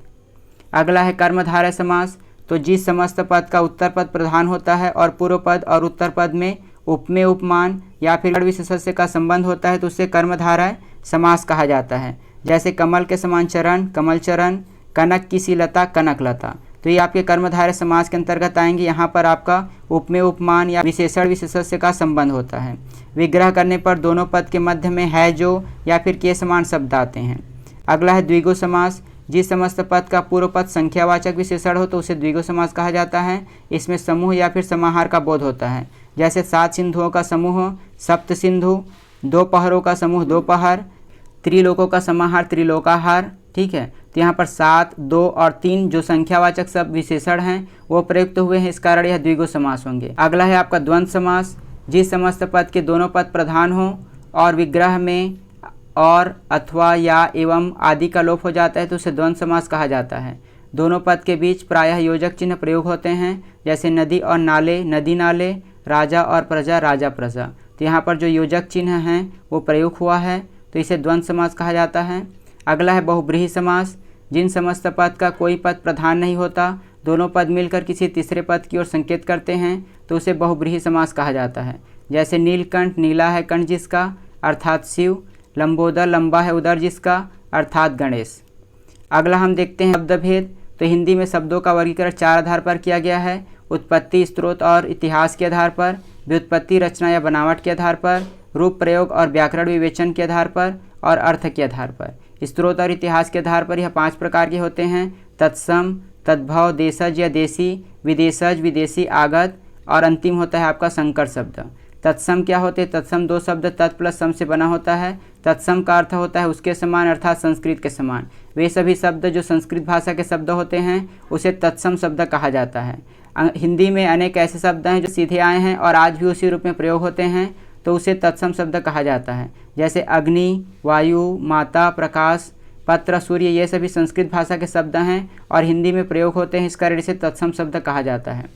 [SPEAKER 2] अगला है कर्मधारय समास। तो जिस समस्त पद का उत्तर पद प्रधान होता है और पूर्व पद और उत्तर पद में उपमेय उपमान या फिर विशेषण से का संबंध होता है तो उससे कर्मधारय समास कहा जाता है। जैसे कमल के समान चरण, कमल चरण, कनक की सी लता, कनक लता, तो ये आपके कर्मधारय समास के अंतर्गत आएंगे। यहाँ पर आपका उपमेय उपमान या विशेषण विशेषण का संबंध होता है। विग्रह करने पर दोनों पद के मध्य में है जो या फिर के समान शब्द आते हैं। अगला है द्विगु समास। जिस समस्त पद का पूर्व पद संख्यावाचक विशेषण हो तो उसे द्विगु समास कहा जाता है। इसमें समूह या फिर समाहार का बोध होता है। जैसे 7 सिंधुओं का समूह सप्त सिंधु, 2 पहरों का समूह 2 पहर, त्रिलोकों का समाहार त्रिलोकाहार। ठीक है, तो यहाँ पर 7, 2 और 3 जो संख्यावाचक सब विशेषण हैं वो प्रयुक्त हुए हैं, इस कारण यह द्विगु समास होंगे। अगला है आपका द्वंद्व समास। जिस समस्त पद के दोनों पद प्रधान हों और विग्रह में और, अथवा, या, एवं आदि का लोप हो जाता है तो उसे द्वंद्व समास कहा जाता है। दोनों पद के बीच प्रायः योजक चिन्ह प्रयोग होते हैं। जैसे नदी और नाले, नदी नाले, राजा और प्रजा, राजा प्रजा, तो यहाँ पर जो योजक चिन्ह हैं वो प्रयोग हुआ है तो इसे द्वंद्व समास कहा जाता है। अगला है बहुब्रीहि समास। जिन समस्त पद का कोई पद प्रधान नहीं होता, दोनों पद मिलकर किसी तीसरे पद की ओर संकेत करते हैं तो उसे बहुब्रीहि समास कहा जाता है। जैसे नीलकंठ, नीला है कंठ जिसका अर्थात शिव, लंबोदर, लंबा है उदर जिसका अर्थात गणेश। अगला हम देखते हैं शब्दभेद। तो हिंदी में शब्दों का वर्गीकरण 4 आधार पर किया गया है। उत्पत्ति, स्रोत और इतिहास के आधार पर, व्युत्पत्ति, रचना या बनावट के आधार पर, रूप प्रयोग और व्याकरण विवेचन के आधार पर और अर्थ के आधार पर। स्रोत और इतिहास के आधार पर यह 5 प्रकार के होते हैं। तत्सम, तद्भव, देशज या देसी, विदेशज, विदेशी, आगत और अंतिम होता है आपका संकर शब्द। तत्सम क्या होते हैं? तत्सम 2 शब्द तत् प्लस सम से बना होता है। तत्सम का अर्थ होता है उसके समान अर्थात संस्कृत के समान। वे सभी शब्द जो संस्कृत भाषा के शब्द होते हैं उसे तत्सम शब्द कहा जाता है। हिंदी में अनेक ऐसे शब्द हैं जो सीधे आए हैं और आज भी उसी रूप में प्रयोग होते हैं तो उसे तत्सम शब्द कहा जाता है। जैसे अग्नि, वायु, माता, प्रकाश, पत्र, सूर्य, ये सभी संस्कृत भाषा के शब्द हैं और हिंदी में प्रयोग होते हैं, इस कारण इसे तत्सम शब्द कहा जाता है।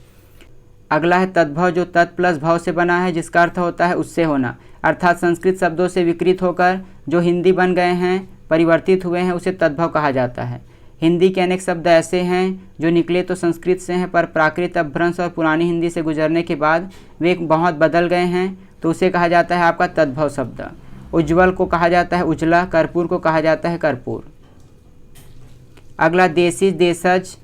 [SPEAKER 2] अगला है तद्भव, जो तत् प्लस भव से बना है, जिसका अर्थ होता है उससे होना, अर्थात संस्कृत शब्दों से विकृत होकर जो हिंदी बन गए हैं, परिवर्तित हुए हैं, उसे तद्भव कहा जाता है। हिंदी के अनेक शब्द ऐसे हैं जो निकले तो संस्कृत से हैं पर प्राकृत, अपभ्रंश और पुरानी हिंदी से गुजरने के बाद वे बहुत बदल गए हैं तो उसे कहा जाता है आपका तद्भव शब्द। उज्ज्वल को कहा जाता है उजला, कर्पूर को कहा जाता है कर्पूर। अगला देशी, देशज।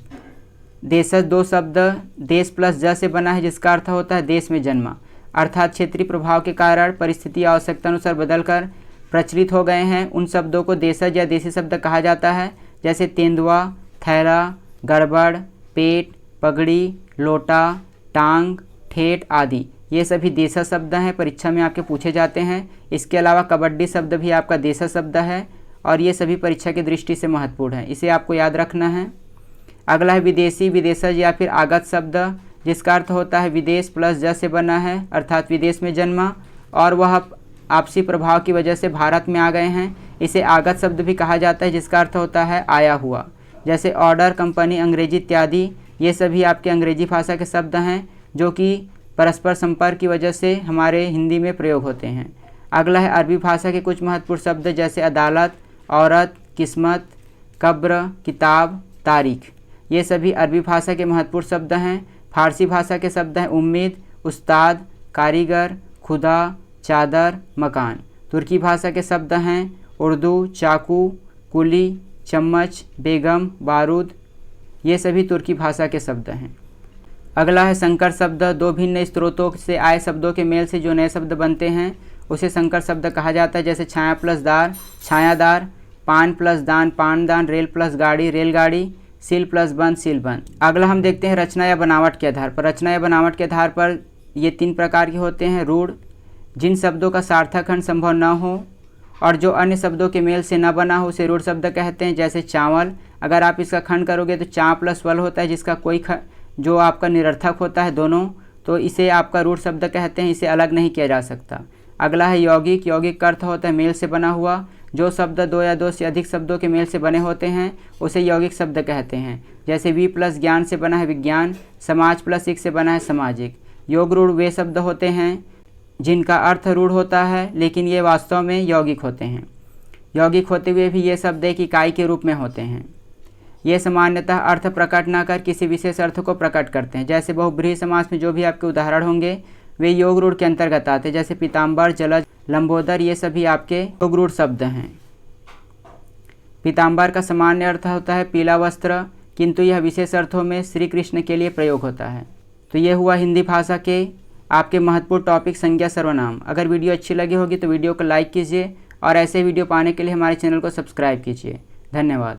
[SPEAKER 2] देशज 2 शब्द देश प्लस ज से बना है, जिसका अर्थ होता है देश में जन्मा, अर्थात क्षेत्रीय प्रभाव के कारण परिस्थिति आवश्यकता अनुसार बदलकर प्रचलित हो गए हैं। उन शब्दों को देशज या देशी शब्द कहा जाता है। जैसे तेंदुआ, थैला, गड़बड़, पेट, पगड़ी, लोटा, टांग, ठेठ आदि, ये सभी देशज शब्द हैं, परीक्षा में आपके पूछे जाते हैं। इसके अलावा कबड्डी शब्द भी आपका देशज शब्द है और ये सभी परीक्षा की दृष्टि से महत्वपूर्ण है, इसे आपको याद रखना है। अगला है विदेशी, विदेशज या फिर आगत शब्द, जिसका अर्थ होता है विदेश प्लस ज से बना है, अर्थात विदेश में जन्मा और वह आपसी प्रभाव की वजह से भारत में आ गए हैं, इसे आगत शब्द भी कहा जाता है, जिसका अर्थ होता है आया हुआ। जैसे ऑर्डर, कंपनी, अंग्रेजी इत्यादि, ये सभी आपके अंग्रेजी भाषा के शब्द हैं जो कि परस्पर संपर्क की वजह से हमारे हिंदी में प्रयोग होते हैं। अगला है अरबी भाषा के कुछ महत्वपूर्ण शब्द, जैसे अदालत, औरत, किस्मत, कब्र, किताब, तारीख, ये सभी अरबी भाषा के महत्वपूर्ण शब्द हैं। फारसी भाषा के शब्द हैं उम्मीद, उस्ताद, कारीगर, खुदा, चादर, मकान। तुर्की भाषा के शब्द हैं उर्दू, चाकू, कुली, चम्मच, बेगम, बारूद, ये सभी तुर्की भाषा के शब्द हैं। अगला है संकर शब्द। 2 भिन्न स्रोतों से आए शब्दों के मेल से जो नए शब्द बनते हैं उसे संकर शब्द कहा जाता है। जैसे छाया प्लस दार, छायादार, पान प्लस दान, पानदान, रेल प्लस गाड़ी, रेलगाड़ी, सील प्लस बंद, सीलबंद। अगला हम देखते हैं रचना या बनावट के आधार पर। रचना या बनावट के आधार पर ये 3 प्रकार के होते हैं। रूढ़, जिन शब्दों का सार्थक खंड संभव न हो और जो अन्य शब्दों के मेल से न बना हो उसे रूढ़ शब्द कहते हैं। जैसे चावल, अगर आप इसका खंड करोगे तो चा प्लस वल होता है, जिसका कोई जो आपका निरर्थक होता है दोनों, तो इसे आपका रूढ़ शब्द कहते हैं, इसे अलग नहीं किया जा सकता। अगला है यौगिक। यौगिक का अर्थ होता है मेल से बना हुआ। जो शब्द 2 या 2 से अधिक शब्दों के मेल से बने होते हैं उसे यौगिक शब्द कहते हैं। जैसे वी प्लस ज्ञान से बना है विज्ञान, समाज प्लस इक से बना है सामाजिक। योग रूढ़ वे शब्द होते हैं जिनका अर्थ रूढ़ होता है लेकिन ये वास्तव में यौगिक होते हैं। यौगिक होते हुए भी ये शब्द एक इकाई के रूप में होते हैं। ये सामान्यतः अर्थ प्रकट न कर किसी विशेष अर्थ को प्रकट करते हैं। जैसे बहुब्रीहि समास में जो भी आपके उदाहरण होंगे वे योग रूढ़ के अंतर्गत आते हैं, जैसे पीताम्बर, जलज, लंबोदर, ये सभी आपके योग रूढ़ शब्द हैं। पीताम्बर का सामान्य अर्थ होता है पीला वस्त्र, किंतु यह विशेष अर्थों में श्री कृष्ण के लिए प्रयोग होता है। तो ये हुआ हिंदी भाषा के आपके महत्वपूर्ण टॉपिक संज्ञा सर्वनाम। अगर वीडियो अच्छी लगी होगी तो वीडियो को लाइक कीजिए और ऐसे वीडियो पाने के लिए हमारे चैनल को सब्सक्राइब कीजिए। धन्यवाद।